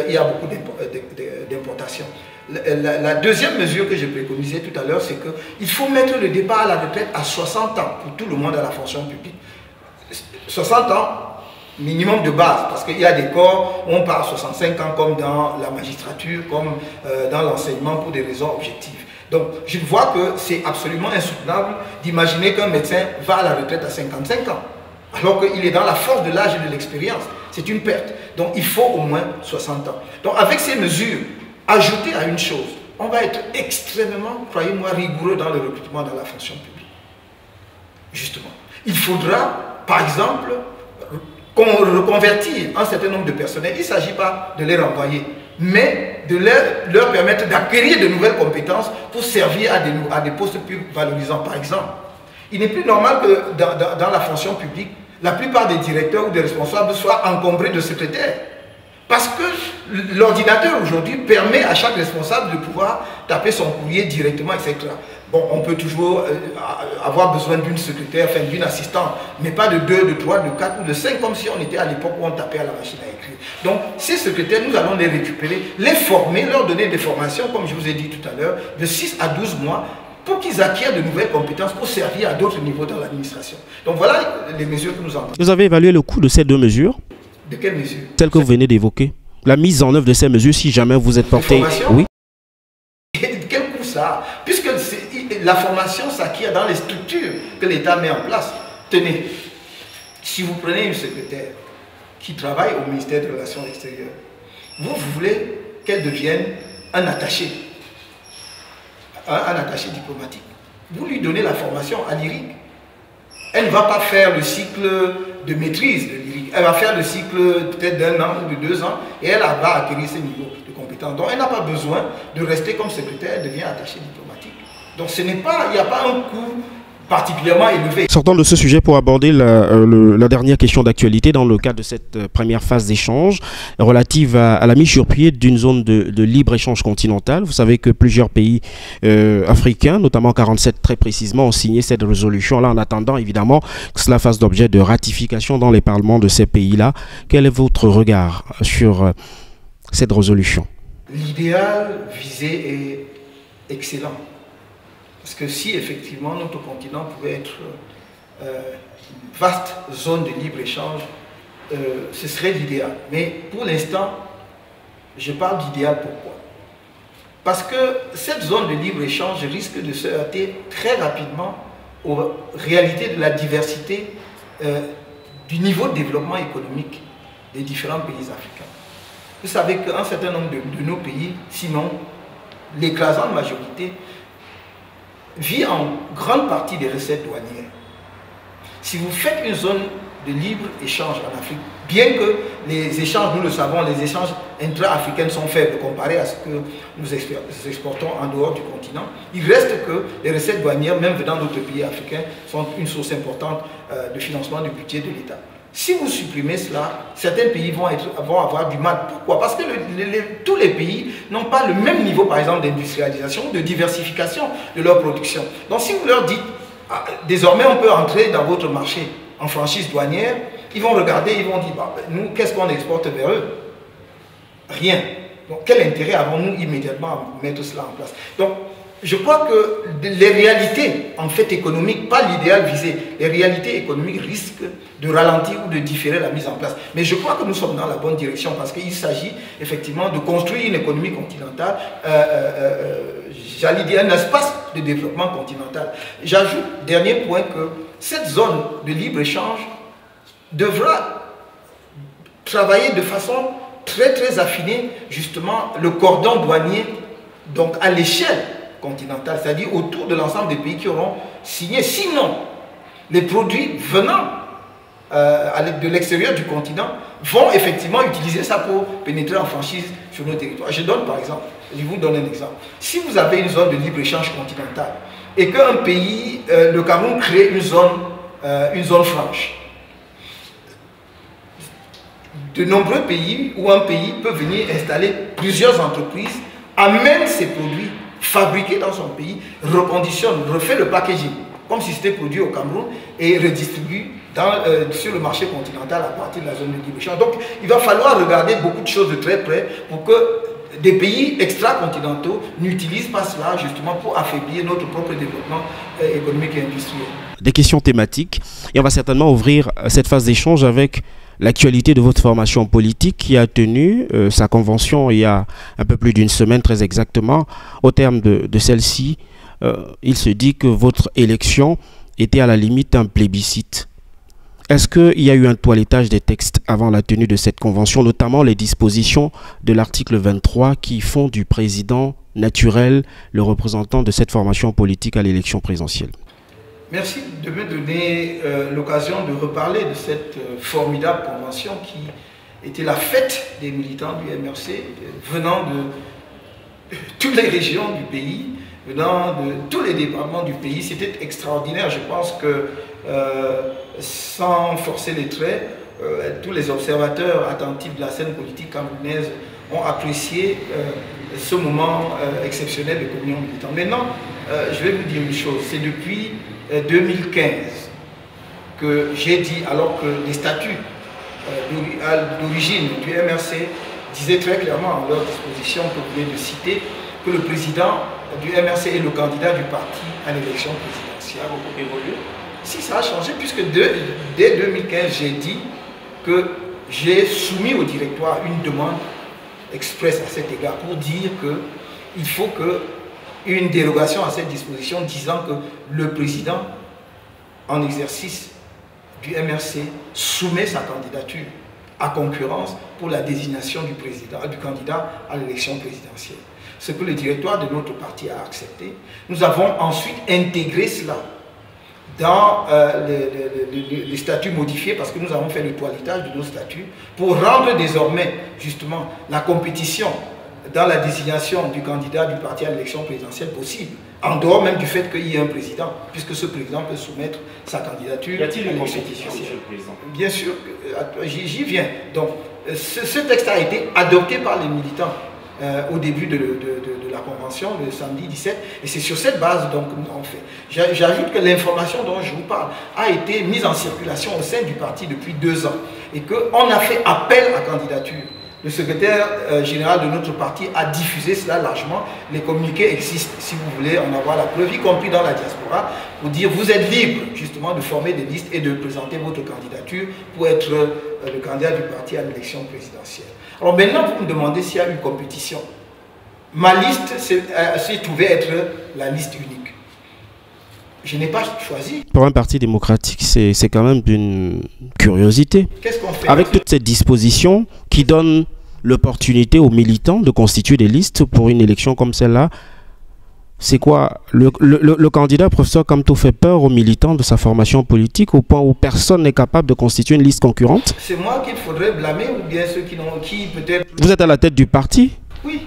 y a beaucoup d'importations. La deuxième mesure que j'ai préconisée tout à l'heure, c'est qu'il faut mettre le départ à la retraite à 60 ans pour tout le monde à la fonction publique. 60 ans, minimum de base, parce qu'il y a des corps où on part à 65 ans, comme dans la magistrature, comme dans l'enseignement, pour des raisons objectives. Donc, je vois que c'est absolument insoutenable d'imaginer qu'un médecin va à la retraite à 55 ans, alors qu'il est dans la force de l'âge et de l'expérience. C'est une perte. Donc, il faut au moins 60 ans. Donc, avec ces mesures, ajoutez à une chose, on va être extrêmement, croyez-moi, rigoureux dans le recrutement dans la fonction publique. Justement. Il faudra, par exemple, reconvertir un certain nombre de personnels. Il ne s'agit pas de les renvoyer, mais de leur permettre d'acquérir de nouvelles compétences pour servir à des postes plus valorisants. Par exemple, il n'est plus normal que dans la fonction publique, la plupart des directeurs ou des responsables soient encombrés de secrétaires. Parce que l'ordinateur aujourd'hui permet à chaque responsable de pouvoir taper son courrier directement, etc. Bon, on peut toujours avoir besoin d'une secrétaire, enfin d'une assistante, mais pas de 2, de 3, de 4 ou de 5, comme si on était à l'époque où on tapait à la machine à écrire. Donc, ces secrétaires, nous allons les récupérer, les former, leur donner des formations, comme je vous ai dit tout à l'heure, de 6 à 12 mois, pour qu'ils acquièrent de nouvelles compétences pour servir à d'autres niveaux dans l'administration. Donc, voilà les mesures que nous avons. Vous avez évalué le coût de ces deux mesures? De quelles mesures? Celles que vous venez d'évoquer. La mise en œuvre de ces mesures, si jamais vous êtes porté... Oui. Quel coût ça a? Puisque la formation s'acquiert dans les structures que l'État met en place. Tenez, si vous prenez une secrétaire qui travaille au ministère des Relations extérieures, vous voulez qu'elle devienne un attaché diplomatique. Vous lui donnez la formation à l'IRIC. Elle ne va pas faire le cycle de maîtrise de l'IRIC. Elle va faire le cycle peut-être d'1 an ou de 2 ans et elle va acquérir ce niveau de compétence. Donc elle n'a pas besoin de rester comme secrétaire, elle devient attachée diplomatique. Donc il n'y a pas un coût particulièrement élevé. Sortons de ce sujet pour aborder la dernière question d'actualité dans le cadre de cette première phase d'échange relative à la mise sur pied d'une zone de libre-échange continental. Vous savez que plusieurs pays africains, notamment 47 très précisément, ont signé cette résolution-là en attendant évidemment que cela fasse l'objet de ratification dans les parlements de ces pays-là. Quel est votre regard sur cette résolution? L'idéal visé est excellent. Parce que si effectivement notre continent pouvait être une vaste zone de libre-échange, ce serait l'idéal. Mais pour l'instant, je parle d'idéal pourquoi? Parce que cette zone de libre-échange risque de se heurter très rapidement aux réalités de la diversité du niveau de développement économique des différents pays africains. Vous savez qu'un certain nombre de nos pays, sinon l'écrasante majorité, vit en grande partie des recettes douanières. Si vous faites une zone de libre-échange en Afrique, bien que les échanges, nous le savons, les échanges intra-africains sont faibles comparés à ce que nous exportons en dehors du continent, il reste que les recettes douanières, même venant d'autres pays africains, sont une source importante de financement du budget de l'État. Si vous supprimez cela, certains pays vont avoir du mal. Pourquoi? Parce que tous les pays n'ont pas le même niveau, par exemple, d'industrialisation, de diversification de leur production. Donc si vous leur dites, désormais on peut entrer dans votre marché en franchise douanière, ils vont regarder, ils vont dire, bah, nous, qu'est-ce qu'on exporte vers eux? Rien. Donc quel intérêt avons-nous immédiatement à mettre cela en place? Donc, je crois que les réalités, en fait, économiques, pas l'idéal visé, les réalités économiques risquent de ralentir ou de différer la mise en place. Mais je crois que nous sommes dans la bonne direction parce qu'il s'agit effectivement de construire une économie continentale, j'allais dire un espace de développement continental. J'ajoute, dernier point, que cette zone de libre-échange devra travailler de façon très très affinée, justement, le cordon douanier, donc à l'échelle continentale, c'est-à-dire autour de l'ensemble des pays qui auront signé. Sinon, les produits venant de l'extérieur du continent vont effectivement utiliser ça pour pénétrer en franchise sur nos territoires. Je vous donne un exemple. Si vous avez une zone de libre-échange continentale et qu'un pays, le Cameroun, crée une zone franche, de nombreux pays où un pays peut venir installer plusieurs entreprises, amène ses produits fabriqué dans son pays, reconditionne, refait le packaging, comme si c'était produit au Cameroun, et redistribue sur le marché continental à partir de la zone de libre-échange. Donc, il va falloir regarder beaucoup de choses de très près pour que des pays extra-continentaux n'utilisent pas cela justement pour affaiblir notre propre développement économique et industriel. Des questions thématiques, et on va certainement ouvrir cette phase d'échange avec l'actualité de votre formation politique qui a tenu sa convention il y a un peu plus d'une semaine très exactement. Au terme de celle-ci, il se dit que votre élection était à la limite un plébiscite. Est-ce qu'il y a eu un toilettage des textes avant la tenue de cette convention, notamment les dispositions de l'article 23 qui font du président naturel le représentant de cette formation politique à l'élection présidentielle? Merci de me donner l'occasion de reparler de cette formidable convention qui était la fête des militants du MRC, venant de toutes les régions du pays, venant de tous les départements du pays. C'était extraordinaire. Je pense que sans forcer les traits, tous les observateurs attentifs de la scène politique camerounaise ont apprécié ce moment exceptionnel de communion militante. Maintenant, je vais vous dire une chose, c'est depuis 2015 que j'ai dit, alors que les statuts d'origine du MRC disaient très clairement en leur disposition que vous venez de citer, que le président du MRC est le candidat du parti à l'élection présidentielle. Si, ça a changé, puisque dès 2015, j'ai dit que j'ai soumis au directoire une demande expresse à cet égard pour dire qu'il faut une dérogation à cette disposition disant que le président en exercice du MRC soumet sa candidature à concurrence pour la désignation du candidat à l'élection présidentielle. Ce que le directoire de notre parti a accepté. Nous avons ensuite intégré cela dans les statuts modifiés, parce que nous avons fait le toilettage de nos statuts pour rendre désormais justement la compétition dans la désignation du candidat du parti à l'élection présidentielle possible, en dehors même du fait qu'il y ait un président, puisque ce président peut soumettre sa candidature. Y a-t-il une compétition, monsieur le président? Bien sûr, j'y viens. Donc, ce texte a été adopté par les militants au début de la convention, le samedi 17, et c'est sur cette base donc, que nous avons fait. J'ajoute que l'information dont je vous parle a été mise en circulation au sein du parti depuis 2 ans, et qu'on a fait appel à candidature. Le secrétaire général de notre parti a diffusé cela largement. Les communiqués existent, si vous voulez en avoir la preuve, y compris dans la diaspora, pour dire vous êtes libre justement de former des listes et de présenter votre candidature pour être le candidat du parti à l'élection présidentielle. Alors maintenant, vous me demandez s'il y a une compétition. Ma liste s'est trouvée être la liste unique. Je n'ai pas choisi. Pour un parti démocratique, c'est quand même d'une curiosité. Qu'est-ce qu'on fait avec toutes ces dispositions qui donnent l'opportunité aux militants de constituer des listes pour une élection comme celle-là? C'est quoi le candidat professeur Kamto fait peur aux militants de sa formation politique au point où personne n'est capable de constituer une liste concurrente? C'est moi qu'il faudrait blâmer ou bien ceux qui peut-être... Vous êtes à la tête du parti? Oui.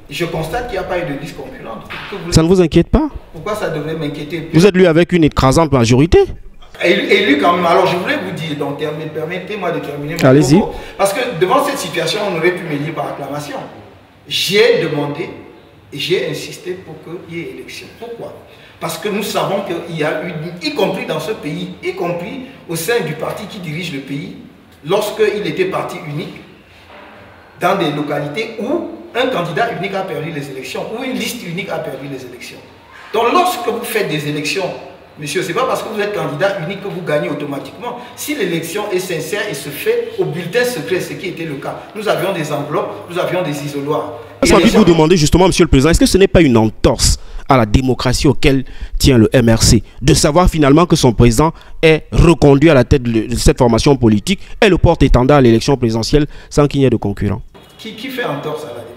Je constate qu'il n'y a pas eu de liste concurrente. Ça ne vous inquiète pas? Pourquoi ça devrait m'inquiéter? Vous êtes lui avec une écrasante majorité? Élu quand même. Alors je voulais vous dire, donc permettez-moi de terminer mon Allez-y. propos. Parce que devant cette situation, on aurait pu m'élire par acclamation. J'ai demandé et j'ai insisté pour qu'il y ait élection. Pourquoi? Parce que nous savons qu'il y a eu, y compris dans ce pays, y compris au sein du parti qui dirige le pays, lorsqu'il était parti unique, dans des localités où un candidat unique a perdu les élections, ou une liste unique a perdu les élections. Donc lorsque vous faites des élections, monsieur, ce n'est pas parce que vous êtes candidat unique que vous gagnez automatiquement. Si l'élection est sincère et se fait au bulletin secret, ce qui était le cas, nous avions des enveloppes, nous avions des isoloirs. J'ai envie de vous demander justement, monsieur le président, est-ce que ce n'est pas une entorse à la démocratie auquel tient le MRC, de savoir finalement que son président est reconduit à la tête de cette formation politique et le porte-étendard à l'élection présidentielle sans qu'il y ait de concurrent? Qui fait entorse à la démocratie?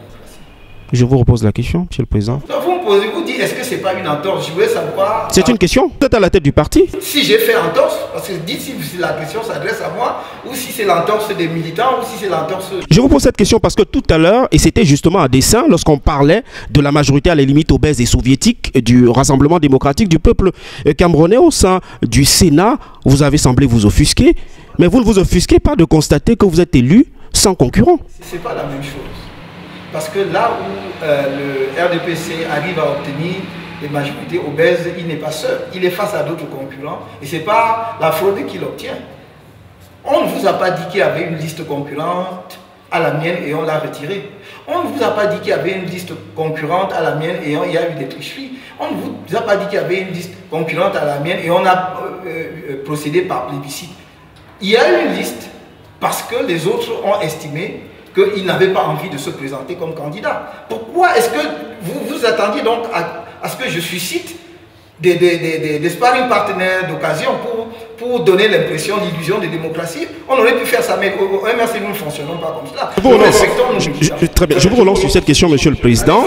Je vous repose la question, monsieur le président. Donc vous me posez, vous dites, est-ce que ce n'est pas une entorse? Je voulais savoir... C'est une question. Vous êtes à la tête du parti. Si j'ai fait entorse, parce que dites si la question s'adresse à moi, ou si c'est l'entorse des militants, ou si c'est l'entorse... Je vous pose cette question parce que tout à l'heure, et c'était justement à dessein, lorsqu'on parlait de la majorité à la limite obèse et soviétique du Rassemblement démocratique du peuple camerounais au sein du Sénat, vous avez semblé vous offusquer, mais vous ne vous offusquez pas de constater que vous êtes élu sans concurrent. Ce n'est pas la même chose. Parce que là où le RDPC arrive à obtenir les majorités obèses, il n'est pas seul. Il est face à d'autres concurrents. Et ce n'est pas la fraude qu'il obtient. On ne vous a pas dit qu'il y avait une liste concurrente à la mienne et on l'a retirée. On ne vous a pas dit qu'il y avait une liste concurrente à la mienne et il y a eu des tricheries. On ne vous a pas dit qu'il y avait une liste concurrente à la mienne et on a procédé par plébiscite. Il y a eu une liste parce que les autres ont estimé qu'il n'avait pas envie de se présenter comme candidat. Pourquoi est-ce que vous vous attendiez donc à ce que je suscite des sparring partenaires d'occasion pour donner l'impression, l'illusion de démocratie? On aurait pu faire ça, mais au MRC, nous ne fonctionnons pas comme cela. Très bien. Je vous relance sur cette question, monsieur le président.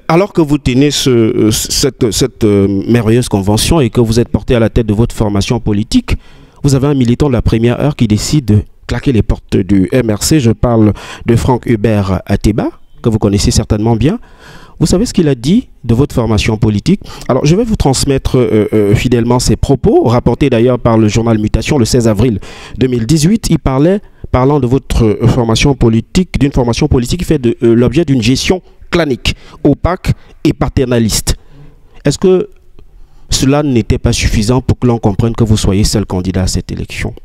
Alors que vous tenez cette merveilleuse convention et que vous êtes porté à la tête de votre formation politique, vous avez un militant de la première heure qui décide de claquer les portes du MRC. Je parle de Franck Hubert Ateba, que vous connaissez certainement bien. Vous savez ce qu'il a dit de votre formation politique? Alors, je vais vous transmettre fidèlement ses propos, rapportés d'ailleurs par le journal Mutation le 16 avril 2018. Il parlant de votre formation politique, d'une formation politique qui fait l'objet d'une gestion clanique, opaque et paternaliste. Est-ce que cela n'était pas suffisant pour que l'on comprenne que vous soyez seul candidat à cette élection?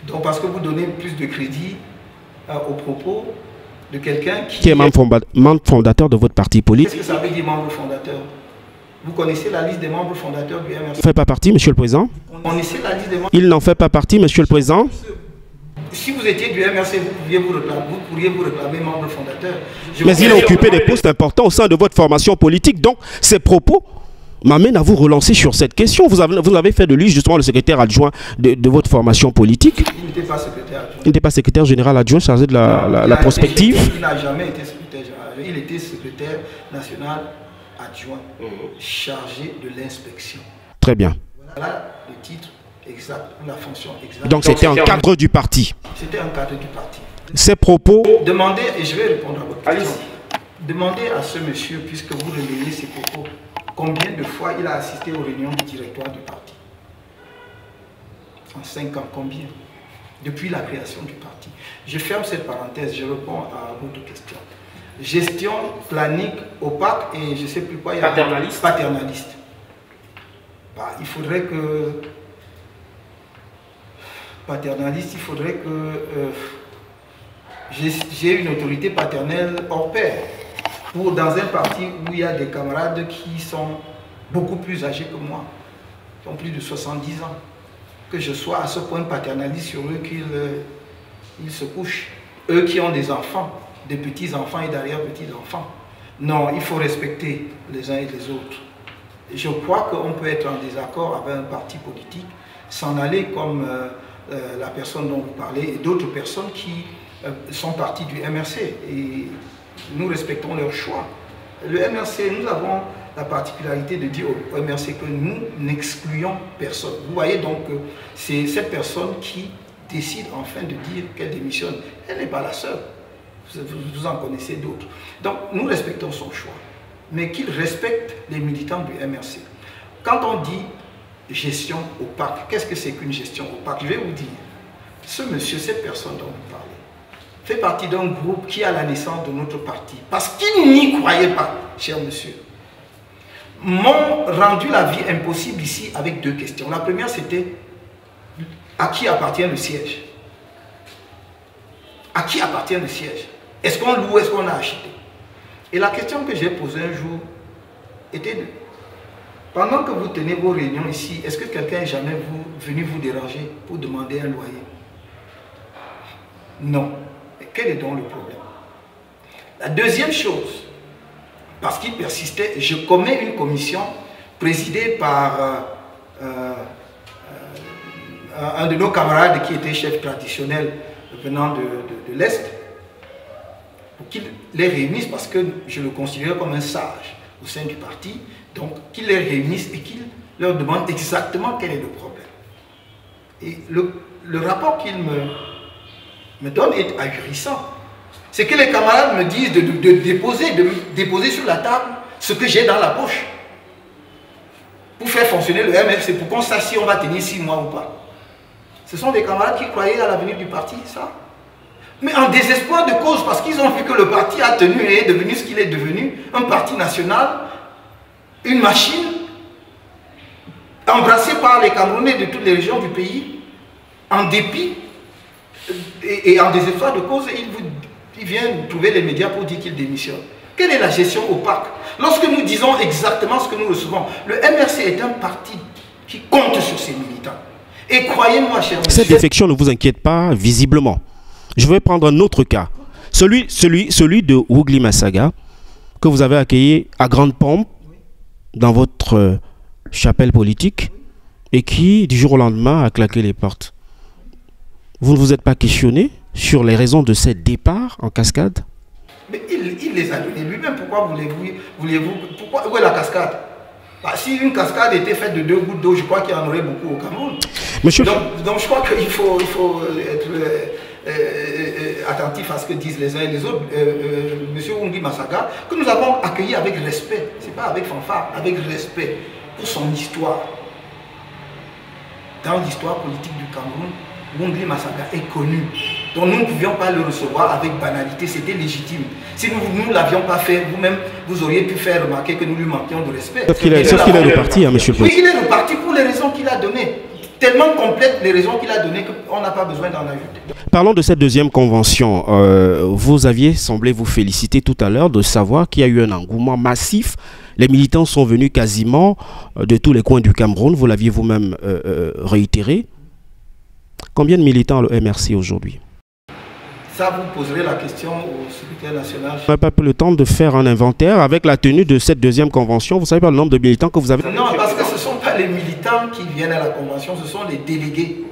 Donc, parce que vous donnez plus de crédit aux propos de quelqu'un qui est membre fondateur de votre parti politique. Qu'est-ce que ça veut dire membre fondateur? Vous connaissez la liste des membres fondateurs du MRC? Il ne fait pas partie, Monsieur le Président. Vous connaissez la liste des membres? Il n'en fait pas partie, Monsieur le Président. Si vous étiez du MRC, vous pourriez vous réclamer membre fondateur. Mais il a occupé des postes importants au sein de votre formation politique. Donc, ces propos m'amènent à vous relancer sur cette question. Vous avez fait de lui justement le secrétaire adjoint de votre formation politique. Il n'était pas secrétaire adjoint. Il n'était pas secrétaire général adjoint chargé de la prospective. Il n'a jamais été secrétaire général. Il était secrétaire national adjoint chargé de l'inspection. Très bien. Voilà le titre exact, la fonction exacte. Donc c'était un cadre du parti. C'était un cadre du parti. Ces propos... Demandez, et je vais répondre à votre question. Demandez à ce monsieur, puisque vous relayez ses propos, combien de fois il a assisté aux réunions du directoire du parti? En 5 ans, combien? Depuis la création du parti. Je ferme cette parenthèse, je réponds à votre question. Gestion planique, opaque et je ne sais plus quoi. Il y a paternaliste. Paternaliste. Bah, il faudrait que... Paternaliste, il faudrait que j'ai une autorité paternelle hors pair. Dans un parti où il y a des camarades qui sont beaucoup plus âgés que moi, qui ont plus de 70 ans, que je sois à ce point paternaliste sur eux qu'ils se couchent. Eux qui ont des enfants, des petits-enfants et derrière-petits-enfants. Non, il faut respecter les uns et les autres. Je crois qu'on peut être en désaccord avec un parti politique, s'en aller comme la personne dont vous parlez et d'autres personnes qui sont parties du MRC. Et nous respectons leur choix. Le MRC, nous avons la particularité de dire au MRC que nous n'excluons personne. Vous voyez donc, c'est cette personne qui décide enfin de dire qu'elle démissionne. Elle n'est pas la seule. Vous en connaissez d'autres. Donc, nous respectons son choix. Mais qu'il respecte les militants du MRC. Quand on dit gestion opaque, qu'est-ce que c'est qu'une gestion opaque? Je vais vous dire. Ce monsieur, cette personne dont vous parlez, fait partie d'un groupe qui a la naissance de notre parti. Parce qu'il n'y croyait pas, cher monsieur. M'ont rendu la vie impossible ici avec 2 questions. La première, c'était à qui appartient le siège? À qui appartient le siège? Est-ce qu'on loue, est-ce qu'on a acheté? Et la question que j'ai posée un jour était, pendant que vous tenez vos réunions ici, est-ce que quelqu'un est jamais venu vous déranger pour demander un loyer? Non. Mais quel est donc le problème? La deuxième chose, parce qu'il persistait, je commets une commission présidée par un de nos camarades qui était chef traditionnel venant de l'Est, pour qu'il les réunisse, parce que je le considère comme un sage au sein du parti, donc qu'il les réunisse et qu'il leur demande exactement quel est le problème. Et le rapport qu'il me donne est ahurissant. C'est que les camarades me disent de déposer sur la table ce que j'ai dans la poche pour faire fonctionner le MRC, pour qu'on sache si on va tenir 6 mois ou pas. Ce sont des camarades qui croyaient à l'avenir du parti, ça. Mais en désespoir de cause, parce qu'ils ont vu que le parti a tenu et est devenu ce qu'il est devenu, un parti national, une machine, embrassée par les Camerounais de toutes les régions du pays, en dépit et en désespoir de cause, il vient trouver les médias pour dire qu'il démissionne. Quelle est la gestion opaque? Lorsque nous disons exactement ce que nous recevons, le MRC est un parti qui compte sur ses militants. Et croyez-moi, cher monsieur... Cette défection ne vous inquiète pas, visiblement. Je vais prendre un autre cas. Celui de Wougli Massaga, que vous avez accueilli à grande pompe dans votre chapelle politique et qui, du jour au lendemain, a claqué les portes. Vous ne vous êtes pas questionné sur les raisons de ces départs en cascade? Mais il les a donnés lui-même. Pourquoi voulez-vous où est la cascade? Bah, si une cascade était faite de 2 gouttes d'eau, je crois qu'il y en aurait beaucoup au Cameroun. Monsieur... Donc je crois qu'il faut être attentif à ce que disent les uns et les autres, M. Wungui Masaga, que nous avons accueilli avec respect, ce n'est pas avec fanfare, avec respect pour son histoire. Dans l'histoire politique du Cameroun, Wungui Masaga est connu. Donc nous ne pouvions pas le recevoir avec banalité, c'était légitime. Si nous ne l'avions pas fait, vous-même, vous auriez pu faire remarquer que nous lui manquions de respect. Sauf qu'il est reparti, hein, monsieur le Président. Oui, il est reparti pour les raisons qu'il a données. Tellement complètes les raisons qu'il a données qu'on n'a pas besoin d'en ajouter. Parlons de cette deuxième convention. Vous aviez semblé vous féliciter tout à l'heure de savoir qu'il y a eu un engouement massif. Les militants sont venus quasiment de tous les coins du Cameroun. Vous l'aviez vous-même réitéré. Combien de militants le MRC aujourd'hui? Ça, vous poserez la question au secrétaire national. On n'a pas pris le temps de faire un inventaire avec la tenue de cette deuxième convention. Vous savez pas le nombre de militants que vous avez? Non, parce que ce ne sont pas les militants qui viennent à la convention, ce sont les délégués.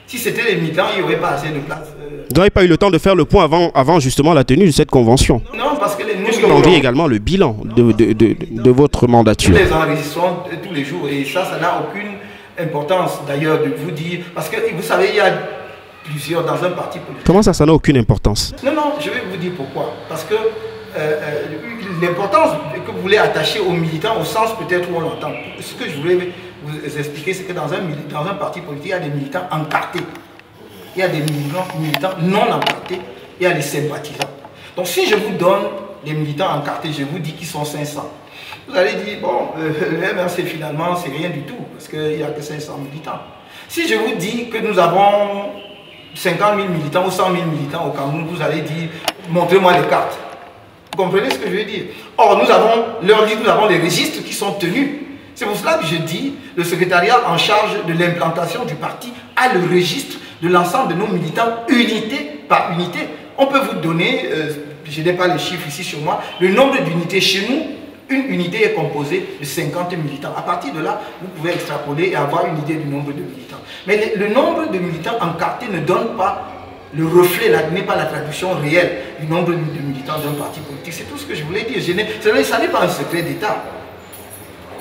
Si c'était les militants, il n'y aurait pas assez de place. Vous n'avez pas eu le temps de faire le point avant justement la tenue de cette convention? Non, parce que les on dit également le bilan de votre mandature. Nous les enregistrons tous les jours et ça n'a aucune importance d'ailleurs de vous dire. Parce que vous savez, il y a plusieurs dans un parti politique. Comment ça n'a aucune importance? Non, je vais vous dire pourquoi. Parce que l'importance que vous voulez attacher aux militants, au sens peut-être où on l'entend. Ce que je voulais vous expliquer, c'est que dans un parti politique, il y a des militants encartés. Il y a des militants non encartés. Il y a les sympathisants. Donc si je vous donne les militants encartés, je vous dis qu'ils sont 500. Vous allez dire, bon, le MRC finalement, c'est rien du tout, parce qu'il n'y a que 500 militants. Si je vous dis que nous avons 50 000 militants ou 100 000 militants au Cameroun, vous allez dire, montrez-moi les cartes. Vous comprenez ce que je veux dire? Or, nous avons les registres qui sont tenus. C'est pour cela que je dis, le secrétariat en charge de l'implantation du parti a le registre de l'ensemble de nos militants, unité par unité. On peut vous donner, je n'ai pas les chiffres ici sur moi, le nombre d'unités chez nous. Une unité est composée de 50 militants. À partir de là, vous pouvez extrapoler et avoir une idée du nombre de militants. Mais le nombre de militants encartés ne donne pas le reflet, n'est pas la traduction réelle du nombre de militants d'un parti politique. C'est tout ce que je voulais dire. Ça n'est pas un secret d'État.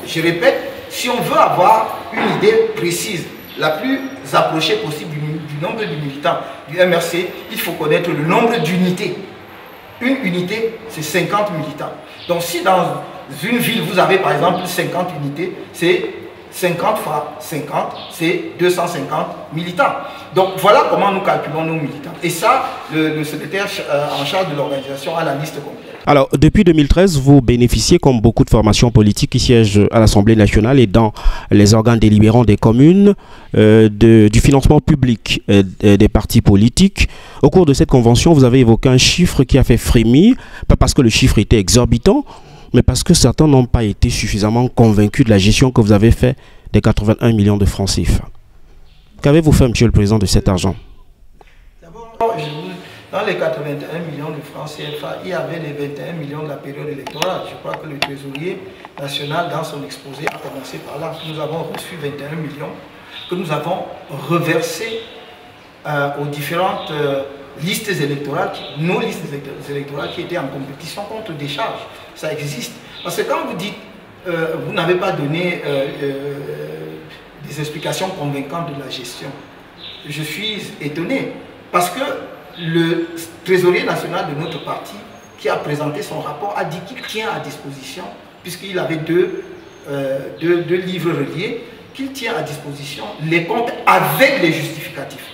Je répète, si on veut avoir une idée précise, la plus approchée possible du nombre de militants du MRC, il faut connaître le nombre d'unités. Une unité, c'est 50 militants. Donc si dans une ville, vous avez par exemple 50 unités, c'est 50 fois 50, c'est 250 militants. Donc voilà comment nous calculons nos militants. Et ça, le secrétaire en charge de l'organisation a la liste complète. Alors, depuis 2013, vous bénéficiez, comme beaucoup de formations politiques qui siègent à l'Assemblée nationale et dans les organes délibérants des communes, du financement public des partis politiques. Au cours de cette convention, vous avez évoqué un chiffre qui a fait frémir, pas parce que le chiffre était exorbitant, mais parce que certains n'ont pas été suffisamment convaincus de la gestion que vous avez faite des 81 millions de francs CFA. Qu'avez-vous fait, Monsieur le Président, de cet argent? D'abord, dans les 81 millions de francs CFA, il y avait les 21 millions de la période électorale. Je crois que le trésorier national, dans son exposé, a commencé par là. Nous avons reçu 21 millions que nous avons reversés aux différentes listes électorales, nos listes électorales qui étaient en compétition contre des charges. Ça existe. Parce que quand vous dites, vous n'avez pas donné des explications convaincantes de la gestion, je suis étonné. Parce que le trésorier national de notre parti, qui a présenté son rapport, a dit qu'il tient à disposition, puisqu'il avait deux livres reliés, qu'il tient à disposition les comptes avec les justificatifs.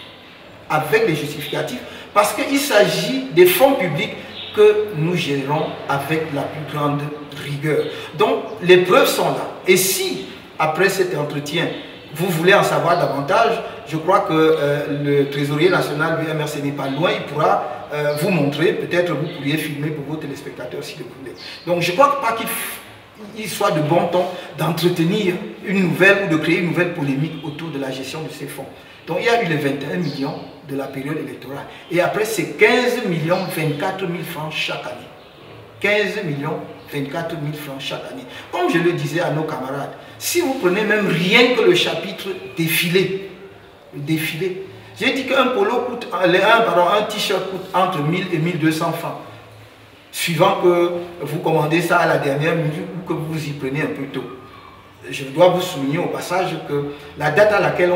Avec les justificatifs, parce qu'il s'agit des fonds publics que nous gérons avec la plus grande rigueur. Donc, les preuves sont là. Et si, après cet entretien, vous voulez en savoir davantage, je crois que le trésorier national du MRC n'est pas loin, il pourra vous montrer, peut-être vous pourriez filmer pour vos téléspectateurs si vous voulez. Donc je ne crois pas qu'il soit de bon ton d'entretenir une nouvelle ou de créer une nouvelle polémique autour de la gestion de ces fonds. Donc il y a eu les 21 millions de la période électorale. Et après, c'est 15 millions 24 000 francs chaque année. 15 millions 24 000 francs chaque année. Comme je le disais à nos camarades, si vous prenez même rien que le chapitre défilé, j'ai dit qu'un polo coûte, un t-shirt coûte entre 1000 et 1200 francs. Suivant que vous commandez ça à la dernière minute ou que vous y prenez un peu tôt. je dois vous souligner au passage que la date à laquelle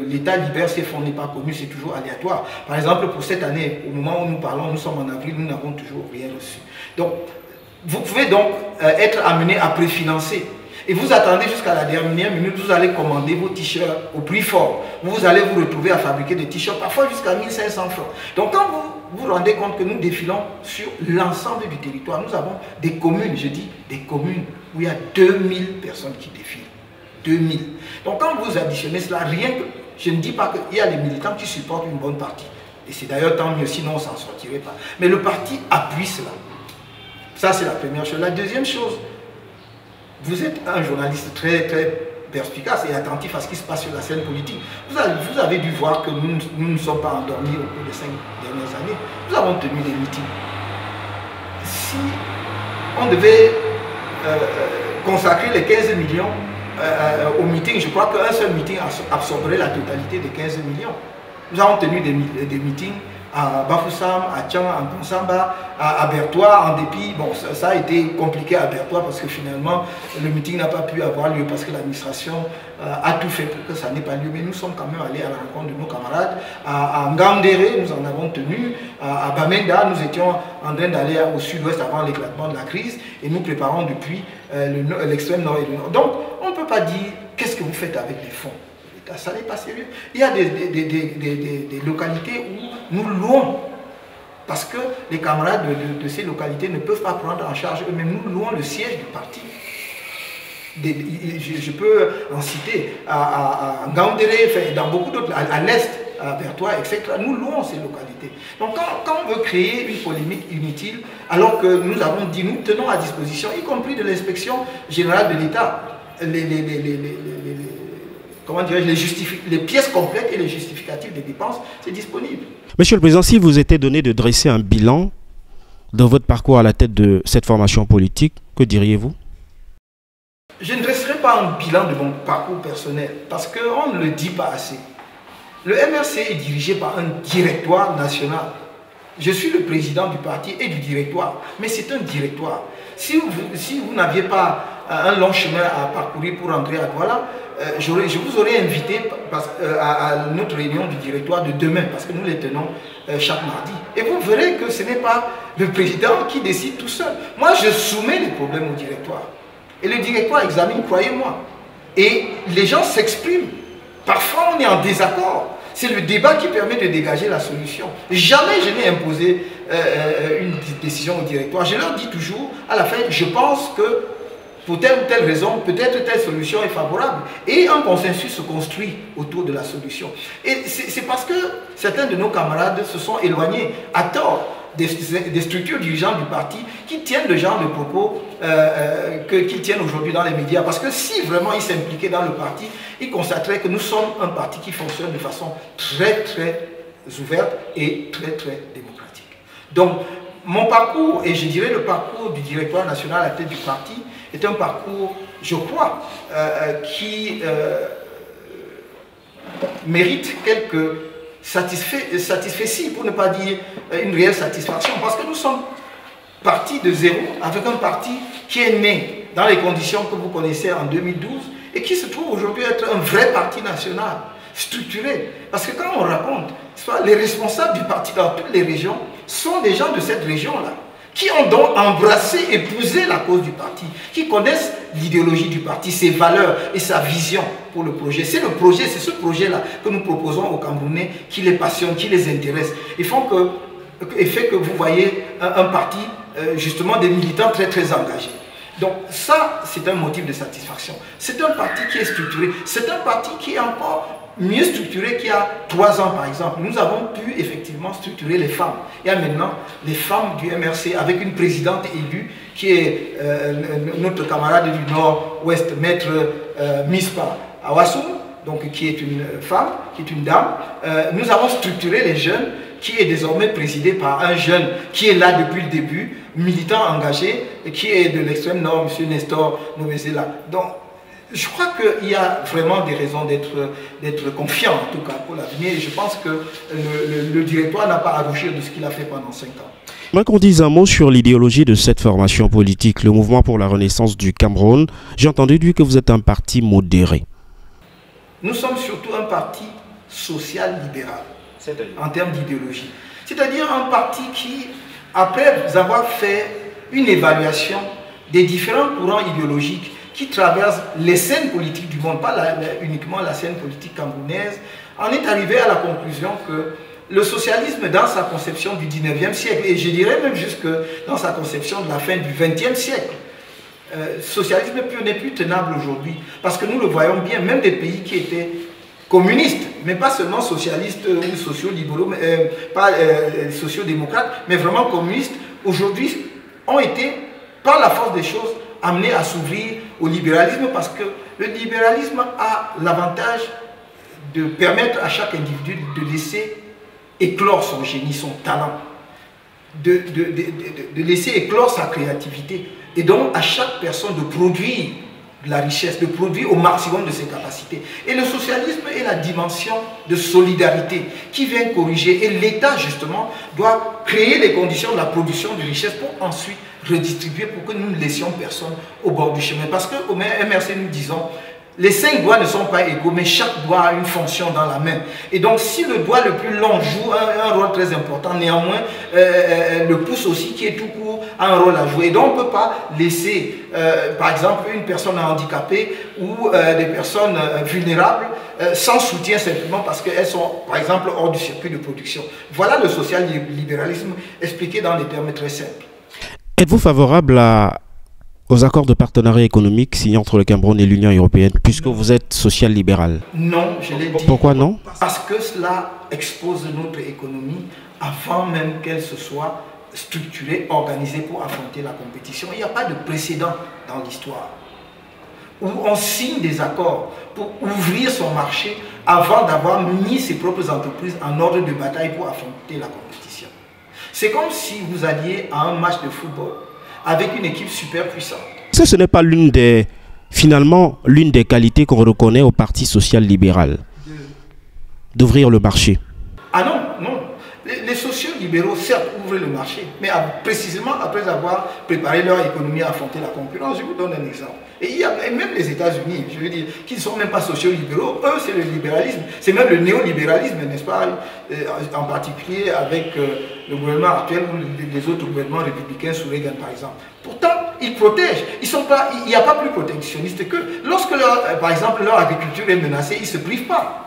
l'État libère ses fonds n'est pas connue, c'est toujours aléatoire. Par exemple, pour cette année, au moment où nous parlons, nous sommes en avril, nous n'avons toujours rien reçu. Donc, vous pouvez donc être amené à préfinancer. Et vous attendez jusqu'à la dernière minute, vous allez commander vos t-shirts au prix fort. Vous allez vous retrouver à fabriquer des t-shirts, parfois jusqu'à 1500 francs. Donc quand vous vous rendez compte que nous défilons sur l'ensemble du territoire, nous avons des communes, je dis des communes, où il y a 2000 personnes qui défilent. 2000. Donc quand vous additionnez cela, rien que, je ne dis pas qu'il y a des militants qui supportent une bonne partie. Et c'est d'ailleurs tant mieux, sinon on ne s'en sortirait pas. Mais le parti appuie cela. Ça c'est la première chose. La deuxième chose, vous êtes un journaliste très perspicace et attentif à ce qui se passe sur la scène politique. Vous avez dû voir que nous ne sommes pas endormis au cours des 5 dernières années. Nous avons tenu des meetings. Si on devait consacrer les 15 millions au meeting, je crois qu'un seul meeting absorberait la totalité des 15 millions. Nous avons tenu des meetings à Bafoussam, à Tchang, à Ponsamba, à Bertois, en dépit. Bon, ça a été compliqué à Bertois parce que finalement, le meeting n'a pas pu avoir lieu parce que l'administration a tout fait pour que ça n'ait pas lieu. Mais nous sommes quand même allés à la rencontre de nos camarades. À Ngandéré, nous en avons tenu. À Bamenda, nous étions en train d'aller au sud-ouest avant l'éclatement de la crise. Et nous préparons depuis l'extrême nord et le nord. Donc, on ne peut pas dire qu'est-ce que vous faites avec les fonds. Ça n'est pas sérieux. Il y a des localités où nous louons, parce que les camarades de ces localités ne peuvent pas prendre en charge eux-mêmes. Nous louons le siège du parti. Je peux en citer à Ngandéré, dans beaucoup d'autres, à l'est, à Bertois, etc. Nous louons ces localités. Donc quand on veut créer une polémique inutile, alors que nous avons dit, nous tenons à disposition, y compris de l'inspection générale de l'État, comment dirais-je, les pièces complètes et les justificatifs des dépenses, c'est disponible. Monsieur le Président, si vous était donné de dresser un bilan de votre parcours à la tête de cette formation politique, que diriez-vous? Je ne dresserai pas un bilan de mon parcours personnel, parce qu'on ne le dit pas assez. Le MRC est dirigé par un directoire national. Je suis le président du parti et du directoire, mais c'est un directoire. Si vous n'aviez pas un long chemin à parcourir pour entrer à Douala, je vous aurais invité à notre réunion du directoire de demain, parce que nous les tenons chaque mardi. Et vous verrez que ce n'est pas le président qui décide tout seul. Moi, je soumets les problèmes au directoire. Et le directoire examine, croyez-moi. Et les gens s'expriment. Parfois, on est en désaccord. C'est le débat qui permet de dégager la solution. Jamais je n'ai imposé une décision au directoire. Je leur dis toujours, à la fin, je pense que pour telle ou telle raison, peut-être telle solution est favorable. Et un consensus se construit autour de la solution. Et c'est parce que certains de nos camarades se sont éloignés à tort des structures dirigeantes du parti qui tiennent le genre de propos qu'ils tiennent aujourd'hui dans les médias. Parce que si vraiment ils s'impliquaient dans le parti, ils constateraient que nous sommes un parti qui fonctionne de façon très ouverte et très démocratique. Donc, mon parcours, et je dirais le parcours du directoire national à la tête du parti, est un parcours, je crois, qui mérite quelques satisfecits, pour ne pas dire une réelle satisfaction, parce que nous sommes partis de zéro avec un parti qui est né dans les conditions que vous connaissez en 2012 et qui se trouve aujourd'hui être un vrai parti national, structuré. Parce que quand on raconte, les responsables du parti dans toutes les régions sont des gens de cette région-là, qui ont donc embrassé, épousé la cause du parti, qui connaissent l'idéologie du parti, ses valeurs et sa vision pour le projet. C'est ce projet-là que nous proposons aux Camerounais qui les passionne, qui les intéresse. Et fait que vous voyez un parti, justement des militants très engagés. Donc ça, c'est un motif de satisfaction. C'est un parti qui est structuré. C'est un parti qui est encore mieux structuré qu'il y a 3 ans, par exemple. Nous avons pu effectivement structurer les femmes. Il y a maintenant les femmes du MRC avec une présidente élue qui est notre camarade du Nord-Ouest, maître Mispa Awassou, donc qui est une femme, qui est une dame. Nous avons structuré les jeunes, qui est désormais présidé par un jeune qui est là depuis le début, militant engagé, qui est de l'extrême nord, M. Nestor Novezela. Donc, je crois qu'il y a vraiment des raisons d'être confiant, en tout cas, pour l'avenir. Et je pense que le directoire n'a pas à rougir de ce qu'il a fait pendant 5 ans. Moi, qu'on dise un mot sur l'idéologie de cette formation politique, le mouvement pour la renaissance du Cameroun. J'ai entendu dire que vous êtes un parti modéré. Nous sommes surtout un parti social-libéral en termes d'idéologie. C'est-à-dire un parti qui, après avoir fait une évaluation des différents courants idéologiques qui traversent les scènes politiques du monde, pas uniquement la scène politique camerounaise, en est arrivé à la conclusion que le socialisme dans sa conception du 19e siècle, et je dirais même jusque dans sa conception de la fin du 20e siècle, socialisme pur n'est plus tenable aujourd'hui. Parce que nous le voyons bien, même des pays qui étaient communistes, mais pas seulement socialistes ou sociaux-libéraux, pas sociaux-démocrates, mais vraiment communistes, aujourd'hui ont été, par la force des choses, amenés à s'ouvrir au libéralisme, parce que le libéralisme a l'avantage de permettre à chaque individu de laisser éclore son génie, son talent, de laisser éclore sa créativité, et donc à chaque personne de produire de la richesse, de produire au maximum de ses capacités. Et le socialisme est la dimension de solidarité qui vient corriger, et l'État justement doit créer les conditions de la production de richesse pour ensuite redistribuer, pour que nous ne laissions personne au bord du chemin. Parce qu'au MRC nous disons, les 5 doigts ne sont pas égaux, mais chaque doigt a une fonction dans la main. Et donc, si le doigt le plus long joue un rôle très important, néanmoins, le pouce aussi, qui est tout court, a un rôle à jouer. Et donc, on ne peut pas laisser, par exemple, une personne handicapée ou des personnes vulnérables sans soutien simplement parce qu'elles sont, par exemple, hors du circuit de production. Voilà le social-libéralisme expliqué dans des termes très simples. Êtes-vous favorable aux accords de partenariat économique signés entre le Cameroun et l'Union européenne, puisque vous êtes social-libéral? Non, je l'ai dit. Pourquoi non? Parce que cela expose notre économie avant même qu'elle se soit structurée, organisée pour affronter la compétition. Il n'y a pas de précédent dans l'histoire où on signe des accords pour ouvrir son marché avant d'avoir mis ses propres entreprises en ordre de bataille pour affronter la compétition. C'est comme si vous alliez à un match de football avec une équipe super puissante. Ce n'est pas finalement l'une des qualités qu'on reconnaît au Parti social-libéral, d'ouvrir le marché. Ah non, non. Les sociaux-libéraux, certes, ouvrent le marché, mais précisément après avoir préparé leur économie à affronter la concurrence. Je vous donne un exemple. Et il y a même les États-Unis, je veux dire, qui ne sont même pas sociaux-libéraux, eux, c'est le libéralisme, c'est même le néolibéralisme, n'est-ce pas, en particulier avec le gouvernement actuel ou les autres gouvernements républicains sous Reagan, par exemple. Pourtant, ils protègent. Il n'y a pas plus protectionniste que lorsque, par exemple, leur agriculture est menacée, ils ne se privent pas.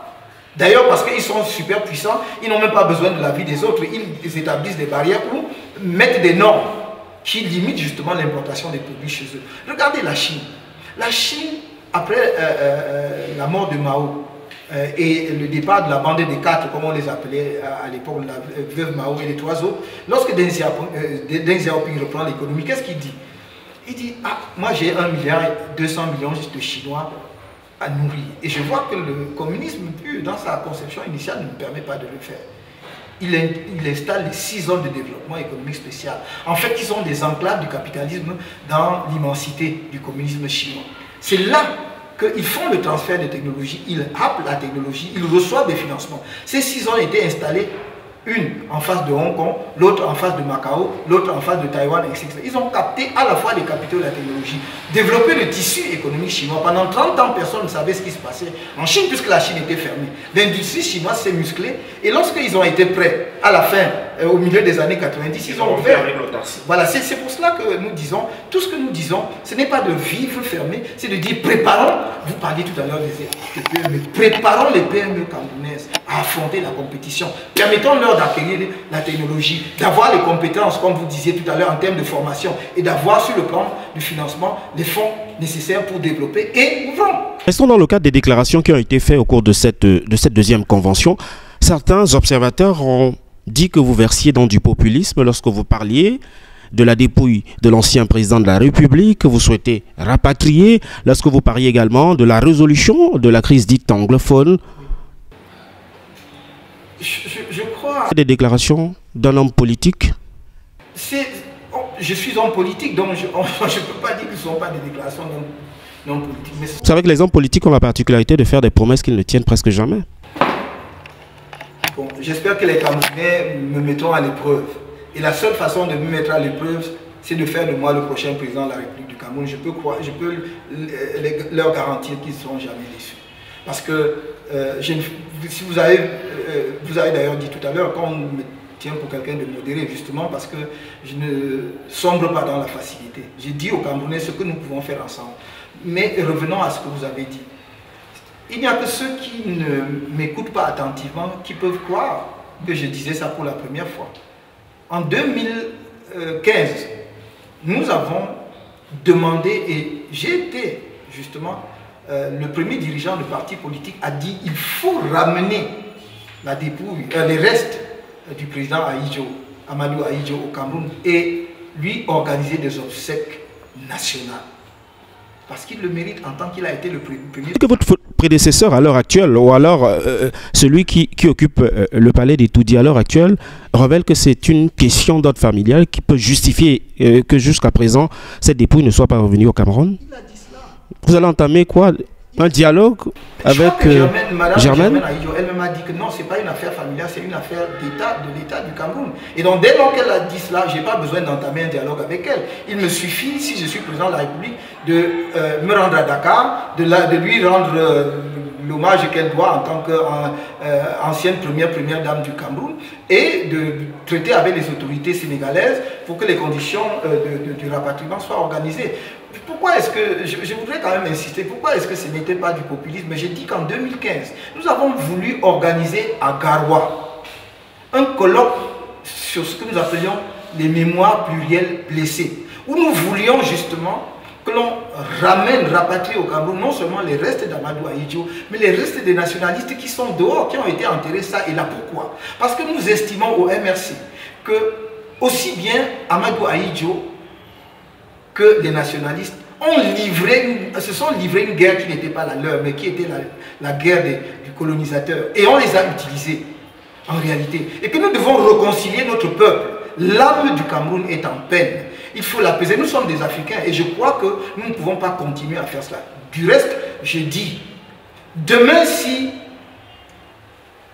D'ailleurs, parce qu'ils sont super puissants, ils n'ont même pas besoin de l'avis des autres. Ils établissent des barrières ou mettent des normes qui limitent justement l'importation des produits chez eux. Regardez la Chine. La Chine, après la mort de Mao et le départ de la bande des 4, comme on les appelait à l'époque, la veuve Mao et les 3 autres, lorsque Deng Xiaoping reprend l'économie, qu'est-ce qu'il dit? Il dit, ah, moi j'ai 1,2 milliard de Chinois à nourrir. Et je vois que le communisme pur, dans sa conception initiale, ne me permet pas de le faire. Il installe les 6 zones de développement économique spécial. En fait, ils sont des enclaves du capitalisme dans l'immensité du communisme chinois. C'est là qu'ils font le transfert de technologie, ils happent la technologie, ils reçoivent des financements. Ces 6 zones étaient installées, une en face de Hong Kong, l'autre en face de Macao, l'autre en face de Taïwan, etc. Ils ont capté à la fois les capitaux de la technologie, développé le tissu économique chinois. Pendant 30 ans, personne ne savait ce qui se passait en Chine, puisque la Chine était fermée. L'industrie chinoise s'est musclée, et lorsqu'ils ont été prêts, à la fin, au milieu des années 90, ils ont ouvert. Voilà, c'est pour cela que nous disons, tout ce que nous disons, ce n'est pas de vivre fermé, c'est de dire préparons, vous parliez tout à l'heure des PME, préparons les PME camerounaises à affronter la compétition, permettons-leur d'acquérir la technologie, d'avoir les compétences, comme vous disiez tout à l'heure, en termes de formation, et d'avoir sur le plan du financement les fonds nécessaires pour développer et ouvrons. Restons dans le cadre des déclarations qui ont été faites au cours de cette deuxième convention. Certains observateurs ont dit que vous versiez dans du populisme lorsque vous parliez de la dépouille de l'ancien président de la République, que vous souhaitez rapatrier, lorsque vous parliez également de la résolution de la crise dite anglophone. Je crois... Des déclarations d'un homme politique? Je suis homme politique, donc je ne peux pas dire que ce ne sont pas des déclarations d'hommes politiques. Mais... Vous savez que les hommes politiques ont la particularité de faire des promesses qu'ils ne tiennent presque jamais. Bon, j'espère que les Camerounais me mettront à l'épreuve. Et la seule façon de me mettre à l'épreuve, c'est de faire de moi le prochain président de la République du Cameroun. Je peux leur garantir qu'ils ne seront jamais déçus. Parce que, si vous avez d'ailleurs dit tout à l'heure, quand on me tient pour quelqu'un de modéré, justement parce que je ne sombre pas dans la facilité. J'ai dit aux Camerounais ce que nous pouvons faire ensemble. Mais revenons à ce que vous avez dit. Il n'y a que ceux qui ne m'écoutent pas attentivement qui peuvent croire que je disais ça pour la première fois. En 2015, nous avons demandé, et j'ai été justement, le premier dirigeant de parti politique a dit il faut ramener la dépouille, les restes du président Amadou Ahidjo au Cameroun et lui organiser des obsèques nationales. Parce qu'il le mérite en tant qu'il a été le premier. Est-ce que votre prédécesseur à l'heure actuelle, ou alors celui qui occupe le palais des Toudi à l'heure actuelle, révèle que c'est une question d'ordre familial qui peut justifier que jusqu'à présent, cette dépouille ne soit pas revenue au Cameroun? Il a dit cela. Vous allez entamer quoi? Un dialogue avec Germaine Ahidjo, elle m'a dit que non, ce n'est pas une affaire familiale, c'est une affaire de l'État du Cameroun. Et donc dès lors qu'elle a dit cela, je n'ai pas besoin d'entamer un dialogue avec elle. Il me suffit, si je suis président de la République, de me rendre à Dakar, de lui rendre l'hommage qu'elle doit en tant qu'ancienne première dame du Cameroun et de traiter avec les autorités sénégalaises pour que les conditions du rapatriement soient organisées. Pourquoi est-ce que, je voudrais quand même insister, pourquoi est-ce que ce n'était pas du populisme? Mais j'ai dit qu'en 2015, nous avons voulu organiser à Garoua un colloque sur ce que nous appelions les mémoires plurielles blessées, où nous voulions justement que l'on rapatrie au Cameroun non seulement les restes d'Amadou Ahidjo, mais les restes des nationalistes qui sont dehors, qui ont été enterrés ça et là. Pourquoi? Parce que nous estimons au MRC que aussi bien Amadou Ahidjo que les nationalistes se sont livrés une guerre qui n'était pas la leur, mais qui était la guerre du colonisateur. Et on les a utilisés, en réalité. Et que nous devons réconcilier notre peuple. L'âme du Cameroun est en peine. Il faut l'apaiser. Nous sommes des Africains et je crois que nous ne pouvons pas continuer à faire cela. Du reste, je dis, demain si,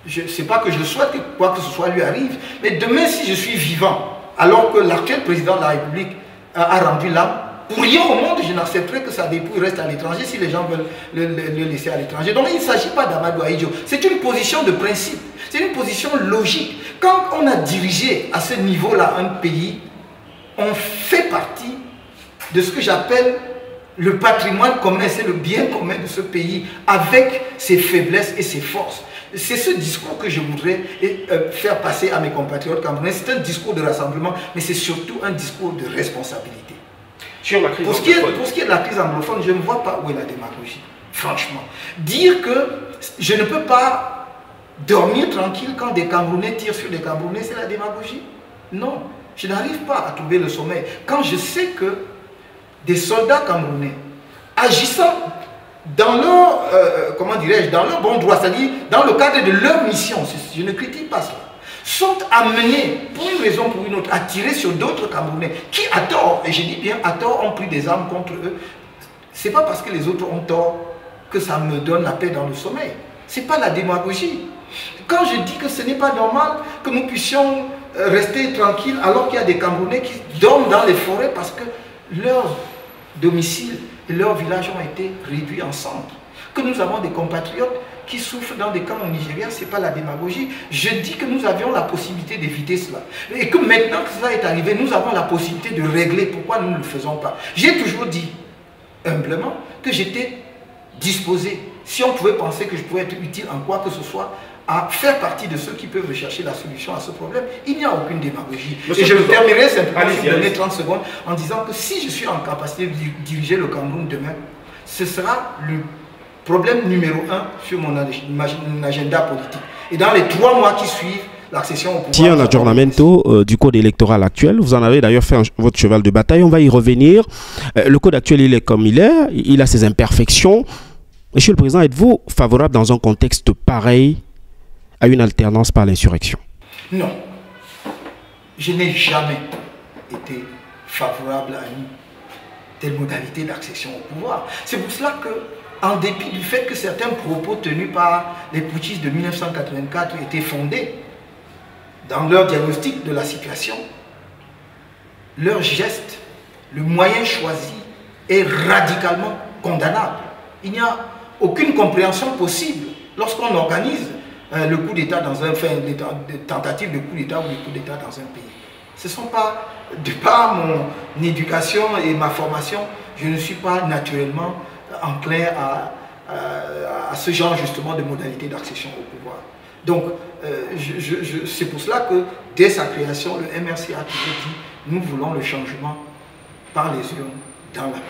je ne sais pas que je souhaite que quoi que ce soit lui arrive, mais demain si je suis vivant, alors que l'actuel président de la République a rendu l'âme, pour rien au monde, je n'accepterai que sa dépouille reste à l'étranger si les gens veulent le laisser à l'étranger. Donc il ne s'agit pas d'Amadou Ahidjo. C'est une position de principe. C'est une position logique. Quand on a dirigé à ce niveau-là un pays, on fait partie de ce que j'appelle le patrimoine commun, c'est le bien commun de ce pays, avec ses faiblesses et ses forces. C'est ce discours que je voudrais faire passer à mes compatriotes camerounais. C'est un discours de rassemblement, mais c'est surtout un discours de responsabilité. Pour ce qui est de la crise anglophone, je ne vois pas où est la démagogie, franchement. Dire que je ne peux pas dormir tranquille quand des Camerounais tirent sur des Camerounais, c'est la démagogie? Non, je n'arrive pas à trouver le sommeil. Quand je sais que des soldats camerounais, agissant dans leur, comment dirais-je, dans leur bon droit, c'est-à-dire dans le cadre de leur mission, je ne critique pas cela, sont amenés, pour une raison ou pour une autre, à tirer sur d'autres Camerounais qui, à tort, et je dis bien à tort, ont pris des armes contre eux. Ce n'est pas parce que les autres ont tort que ça me donne la paix dans le sommeil. Ce n'est pas la démagogie. Quand je dis que ce n'est pas normal que nous puissions rester tranquilles alors qu'il y a des Camerounais qui dorment dans les forêts parce que leurs domiciles et leurs villages ont été réduits en centre, que nous avons des compatriotes qui souffrent dans des camps au Nigeria, ce n'est pas la démagogie. Je dis que nous avions la possibilité d'éviter cela. Et que maintenant que cela est arrivé, nous avons la possibilité de régler pourquoi nous ne le faisons pas. J'ai toujours dit, humblement, que j'étais disposé, si on pouvait penser que je pouvais être utile en quoi que ce soit, à faire partie de ceux qui peuvent rechercher la solution à ce problème. Il n'y a aucune démagogie. Et je me terminerai simplement, si vous donnez 30 secondes, en disant que si je suis en capacité de diriger le Cameroun demain, ce sera le problème numéro 1 sur mon agenda politique. Et dans les 3 mois qui suivent, l'accession au pouvoir... Il y a un aggiornamento du code électoral actuel. Vous en avez d'ailleurs fait votre cheval de bataille. On va y revenir. Le code actuel, il est comme il est. Il a ses imperfections. Monsieur le Président, êtes-vous favorable dans un contexte pareil à une alternance par l'insurrection? Non. Je n'ai jamais été favorable à une telle modalité d'accession au pouvoir. C'est pour cela que, en dépit du fait que certains propos tenus par les putschistes de 1984 étaient fondés dans leur diagnostic de la situation, leur geste, le moyen choisi est radicalement condamnable. Il n'y a aucune compréhension possible lorsqu'on organise le coup d'État dans un des tentatives de coup d'État ou de coup d'État dans un pays. Ce ne sont pas, de par mon éducation et ma formation, je ne suis pas naturellement enclin à ce genre justement de modalité d'accession au pouvoir. Donc, c'est pour cela que dès sa création, le MRC a toujours dit « Nous voulons le changement par les urnes dans la paix ».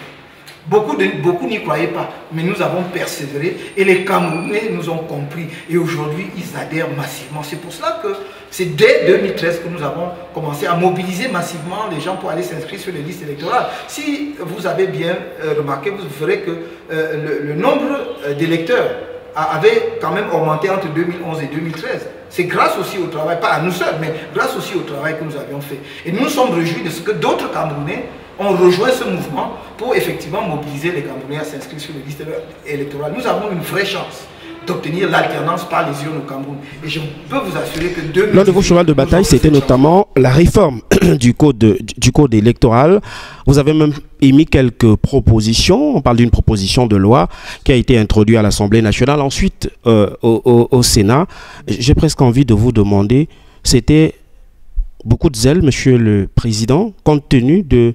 Beaucoup n'y croyaient pas, mais nous avons persévéré et les Camerounais nous ont compris. Et aujourd'hui, ils adhèrent massivement. C'est pour cela que c'est dès 2013 que nous avons commencé à mobiliser massivement les gens pour aller s'inscrire sur les listes électorales. Si vous avez bien remarqué, vous verrez que le nombre d'électeurs avait quand même augmenté entre 2011 et 2013. C'est grâce aussi au travail, pas à nous seuls, mais grâce aussi au travail que nous avions fait. Et nous nous sommes réjouis de ce que d'autres Camerounais ont rejoint ce mouvement pour effectivement mobiliser les Camerounais à s'inscrire sur les listes électorales. Nous avons une vraie chance d'obtenir l'alternance par les urnes au Cameroun. Et je peux vous assurer que l'un de vos chevals de bataille, c'était notamment la réforme du code électoral. Vous avez même émis quelques propositions. On parle d'une proposition de loi qui a été introduite à l'Assemblée nationale, ensuite au Sénat. J'ai presque envie de vous demander, c'était beaucoup de zèle, Monsieur le Président, compte tenu de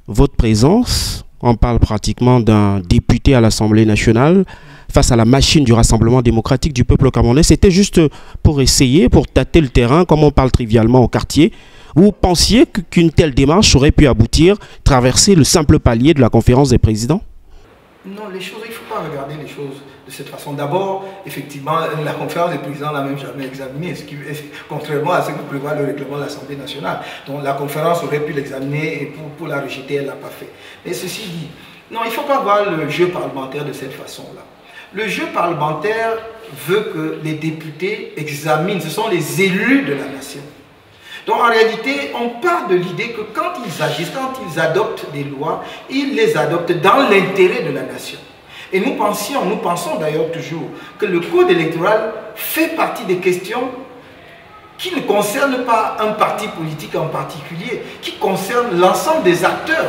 votre présence. On parle pratiquement d'un député à l'Assemblée nationale face à la machine du Rassemblement démocratique du peuple camerounais. C'était juste pour essayer, pour tâter le terrain, comme on parle trivialement au quartier. Vous pensiez qu'une telle démarche aurait pu aboutir, traverser le simple palier de la conférence des présidents? Non, les choses, il ne faut pas regarder les choses de cette façon. D'abord, effectivement, la conférence des présidents n'a même jamais examiné, contrairement à ce que prévoit le règlement de l'Assemblée nationale. Donc la conférence aurait pu l'examiner et pour la rejeter, elle ne l'a pas fait. Mais ceci dit, non, il ne faut pas voir le jeu parlementaire de cette façon-là. Le jeu parlementaire veut que les députés examinent, ce sont les élus de la nation. Donc en réalité, on part de l'idée que quand ils agissent, quand ils adoptent des lois, ils les adoptent dans l'intérêt de la nation. Et nous pensons d'ailleurs toujours que le code électoral fait partie des questions qui ne concernent pas un parti politique en particulier, qui concernent l'ensemble des acteurs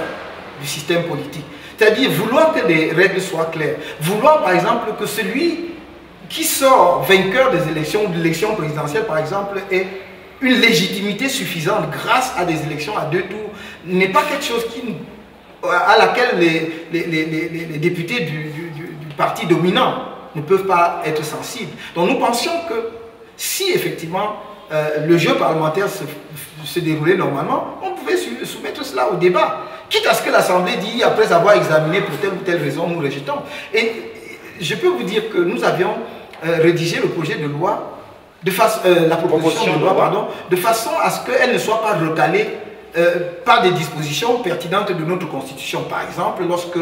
du système politique. C'est-à-dire vouloir que les règles soient claires, vouloir par exemple que celui qui sort vainqueur des élections ou de l'élection présidentielle par exemple ait une légitimité suffisante grâce à des élections à 2 tours n'est pas quelque chose à laquelle les députés du parti dominant ne peuvent pas être sensibles. Donc nous pensions que si effectivement le jeu parlementaire se déroulait normalement, on pouvait soumettre cela au débat. Quitte à ce que l'Assemblée dit, après avoir examiné pour telle ou telle raison, nous rejetons. Et je peux vous dire que nous avions rédigé le projet de loi, la proposition de loi, pardon, de façon à ce qu'elle ne soit pas recalée par des dispositions pertinentes de notre Constitution. Par exemple, lorsque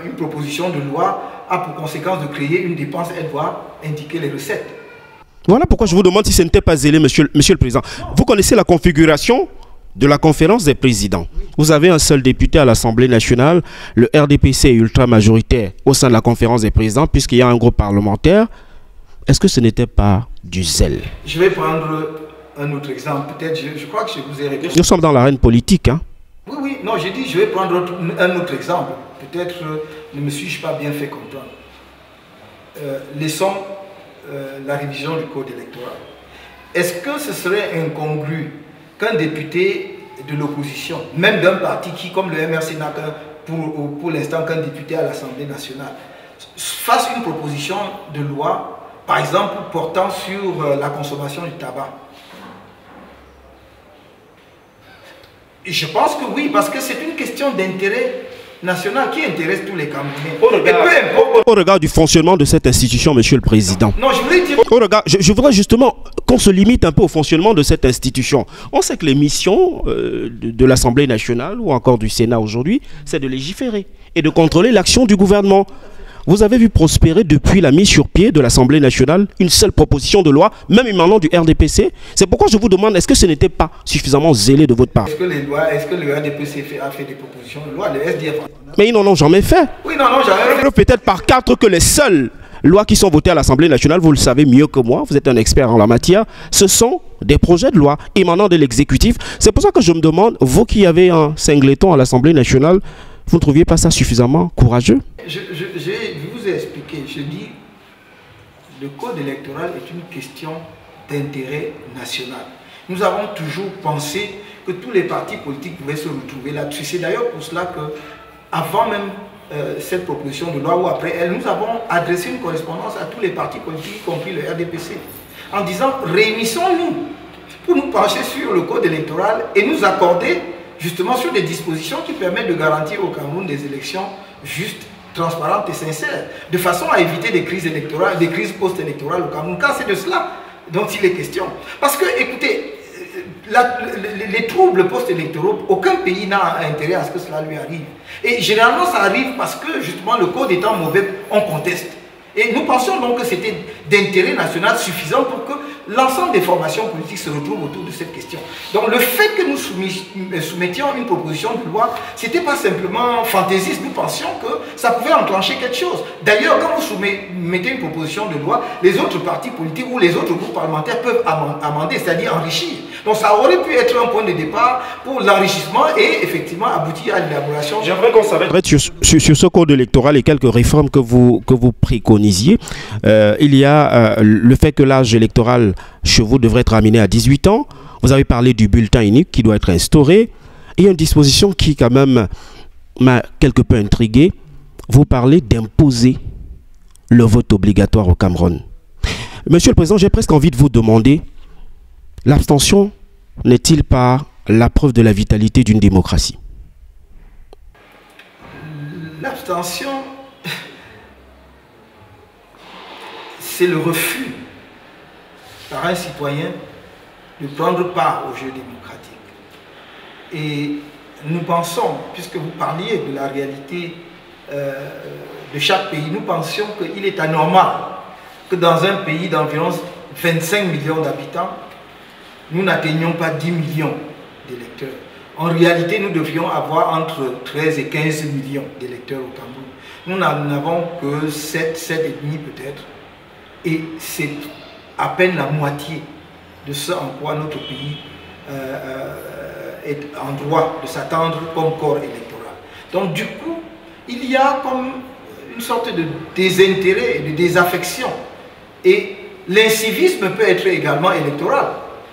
une proposition de loi a pour conséquence de créer une dépense, elle doit indiquer les recettes. Voilà pourquoi je vous demande si ce n'était pas zélé, monsieur le Président. Vous connaissez la configuration de la conférence des présidents. Vous avez un seul député à l'Assemblée nationale. Le RDPC est ultra majoritaire au sein de la conférence des présidents puisqu'il y a un groupe parlementaire. Est-ce que ce n'était pas du zèle? Je vais prendre un autre exemple. Peut-être, je crois que je vous ai répondu. Nous sommes dans l'arène politique, hein? Oui, oui. Non, j'ai dit, je vais prendre un autre exemple. Peut-être ne me suis-je pas bien fait comprendre. Laissons la révision du code électoral. Est-ce que ce serait incongru qu'un député de l'opposition, même d'un parti qui, comme le MRC, n'a pour l'instant qu'un député à l'Assemblée nationale, fasse une proposition de loi, par exemple, portant sur la consommation du tabac? Et je pense que oui, parce que c'est une question d'intérêt national qui intéresse tous les Camerounais. Au regard du fonctionnement de cette institution, Monsieur le Président. Non, je voulais dire... Je voudrais justement qu'on se limite un peu au fonctionnement de cette institution. On sait que les missions de l'Assemblée nationale ou encore du Sénat aujourd'hui, c'est de légiférer et de contrôler l'action du gouvernement. Vous avez vu prospérer depuis la mise sur pied de l'Assemblée nationale une seule proposition de loi, même émanant du RDPC. C'est pourquoi je vous demande, est-ce que ce n'était pas suffisamment zélé de votre part? Est-ce que le RDPC a fait des propositions de loi? Le SDF... Mais ils n'en ont jamais fait. Oui, non, jamais fait. Peut-être par 4 que les seuls lois qui sont votées à l'Assemblée nationale, vous le savez mieux que moi, vous êtes un expert en la matière, ce sont des projets de loi émanant de l'exécutif. C'est pour ça que je me demande, vous qui avez un singleton à l'Assemblée nationale, vous ne trouviez pas ça suffisamment courageux? Je vous ai expliqué, je dis, le code électoral est une question d'intérêt national. Nous avons toujours pensé que tous les partis politiques pouvaient se retrouver là-dessus. C'est d'ailleurs pour cela que, avant même cette proposition de loi ou après elle, nous avons adressé une correspondance à tous les partis politiques, y compris le RDPC, en disant réunissons-nous pour nous pencher sur le code électoral et nous accorder justement sur des dispositions qui permettent de garantir au Cameroun des élections justes, transparentes et sincères, de façon à éviter des crises électorales, des crises post-électorales au Cameroun, quand c'est de cela dont il est question. Parce que, écoutez, les troubles post-électoraux, aucun pays n'a intérêt à ce que cela lui arrive. Et généralement, ça arrive parce que, justement, le code étant mauvais, on conteste. Et nous pensions donc que c'était d'intérêt national suffisant pour que l'ensemble des formations politiques se retrouvent autour de cette question. Donc le fait que nous soumettions une proposition de loi, ce n'était pas simplement fantaisiste, nous pensions que ça pouvait enclencher quelque chose. D'ailleurs, quand vous soumettez une proposition de loi, les autres partis politiques ou les autres groupes parlementaires peuvent amender, c'est-à-dire enrichir. Donc ça aurait pu être un point de départ pour l'enrichissement et effectivement aboutir à l'élaboration. J'aimerais qu'on s'arrête sur ce code électoral et quelques réformes que vous préconisiez. Il y a le fait que l'âge électoral chez vous devrait être ramené à 18 ans. Vous avez parlé du bulletin unique qui doit être instauré. Et il y a une disposition qui quand même m'a quelque peu intrigué. Vous parlez d'imposer le vote obligatoire au Cameroun. Monsieur le Président, j'ai presque envie de vous demander, l'abstention n'est-il pas la preuve de la vitalité d'une démocratie? L'abstention, c'est le refus par un citoyen de prendre part au jeu démocratique. Et nous pensons, puisque vous parliez de la réalité de chaque pays, nous pensions qu'il est anormal que dans un pays d'environ 25 millions d'habitants, nous n'atteignions pas 10 millions d'électeurs. En réalité, nous devrions avoir entre 13 et 15 millions d'électeurs au Cameroun. Nous n'en avons que 7, 7,5 peut-être. Et c'est à peine la moitié de ce en quoi notre pays est en droit de s'attendre comme corps électoral. Donc du coup, il y a comme une sorte de désintérêt et de désaffection. Et l'incivisme peut être également électoral.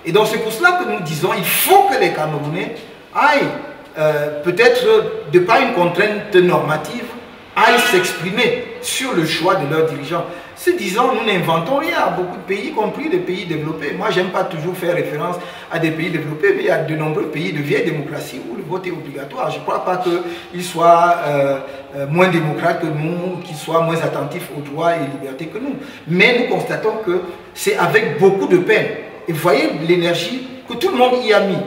Et donc c'est pour cela que nous disons qu'il faut que les Camerounais aillent, peut-être de par une contrainte normative, aillent s'exprimer sur le choix de leurs dirigeants. Se disant, nous n'inventons rien. Beaucoup de pays, y compris des pays développés. Moi, j'aime pas toujours faire référence à des pays développés, mais il y a de nombreux pays de vieille démocratie où le vote est obligatoire. Je ne crois pas qu'ils soient moins démocrates que nous, qu'ils soient moins attentifs aux droits et libertés que nous. Mais nous constatons que c'est avec beaucoup de peine. Et vous voyez l'énergie que tout le monde y a mis,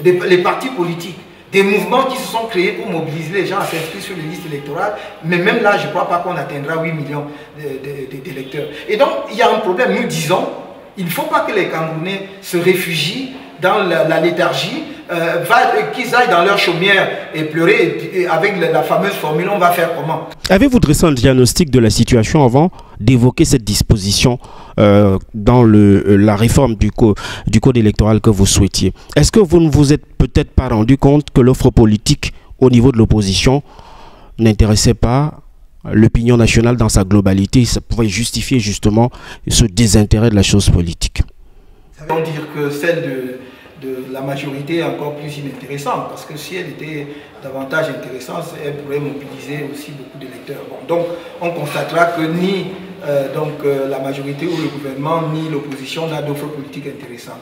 les partis politiques, des mouvements qui se sont créés pour mobiliser les gens à s'inscrire sur les listes électorales, mais même là, je ne crois pas qu'on atteindra 8 millions d'électeurs. Et donc, il y a un problème. Nous disons, il ne faut pas que les Camerounais se réfugient dans la léthargie, qu'ils aillent dans leur chaumière et pleurer, et avec la fameuse formule, on va faire comment? Avez-vous dressé un diagnostic de la situation avant d'évoquer cette disposition dans la réforme du code électoral que vous souhaitiez? Est-ce que vous ne vous êtes peut-être pas rendu compte que l'offre politique au niveau de l'opposition n'intéressait pas l'opinion nationale dans sa globalité? Ça pouvait justifier justement ce désintérêt de la chose politique. Ça veut dire que celle de la majorité est encore plus inintéressante, parce que si elle était davantage intéressante, elle pourrait mobiliser aussi beaucoup d'électeurs. Bon, donc on constatera que ni la majorité ou le gouvernement, ni l'opposition n'a d'offre politique intéressante.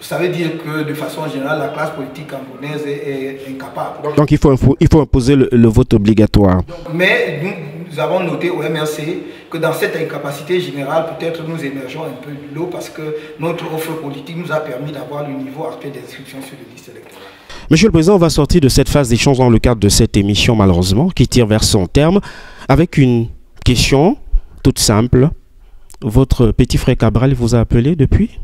Ça veut dire que de façon générale, la classe politique camerounaise est incapable. Donc il faut imposer le vote obligatoire. Mais nous avons noté au MRC que dans cette incapacité générale, peut-être nous émergeons un peu du lot parce que notre offre politique nous a permis d'avoir le niveau actuel d'inscription sur les listes électorales. Monsieur le Président, on va sortir de cette phase d'échange dans le cadre de cette émission, malheureusement, qui tire vers son terme, avec une question toute simple. Votre petit frère Cabral vous a appelé depuis ?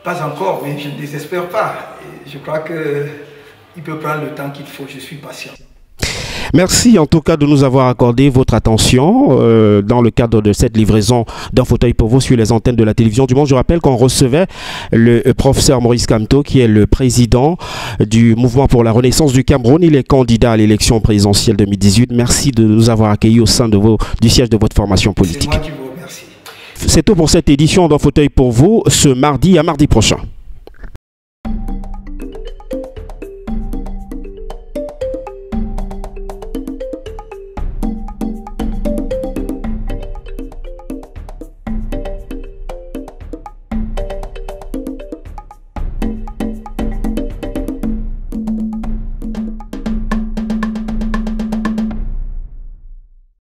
Pas encore, mais je ne désespère pas. Je crois qu'il peut prendre le temps qu'il faut, je suis patient. Merci en tout cas de nous avoir accordé votre attention dans le cadre de cette livraison d'un fauteuil pour vous sur les antennes de la télévision du Monde. Je rappelle qu'on recevait le professeur Maurice Kamto, qui est le président du Mouvement pour la Renaissance du Cameroun. Il est candidat à l'élection présidentielle 2018. Merci de nous avoir accueillis au sein du siège de votre formation politique. C'est moi qui vous remercie. C'est tout pour cette édition d'un fauteuil pour vous ce mardi à mardi prochain.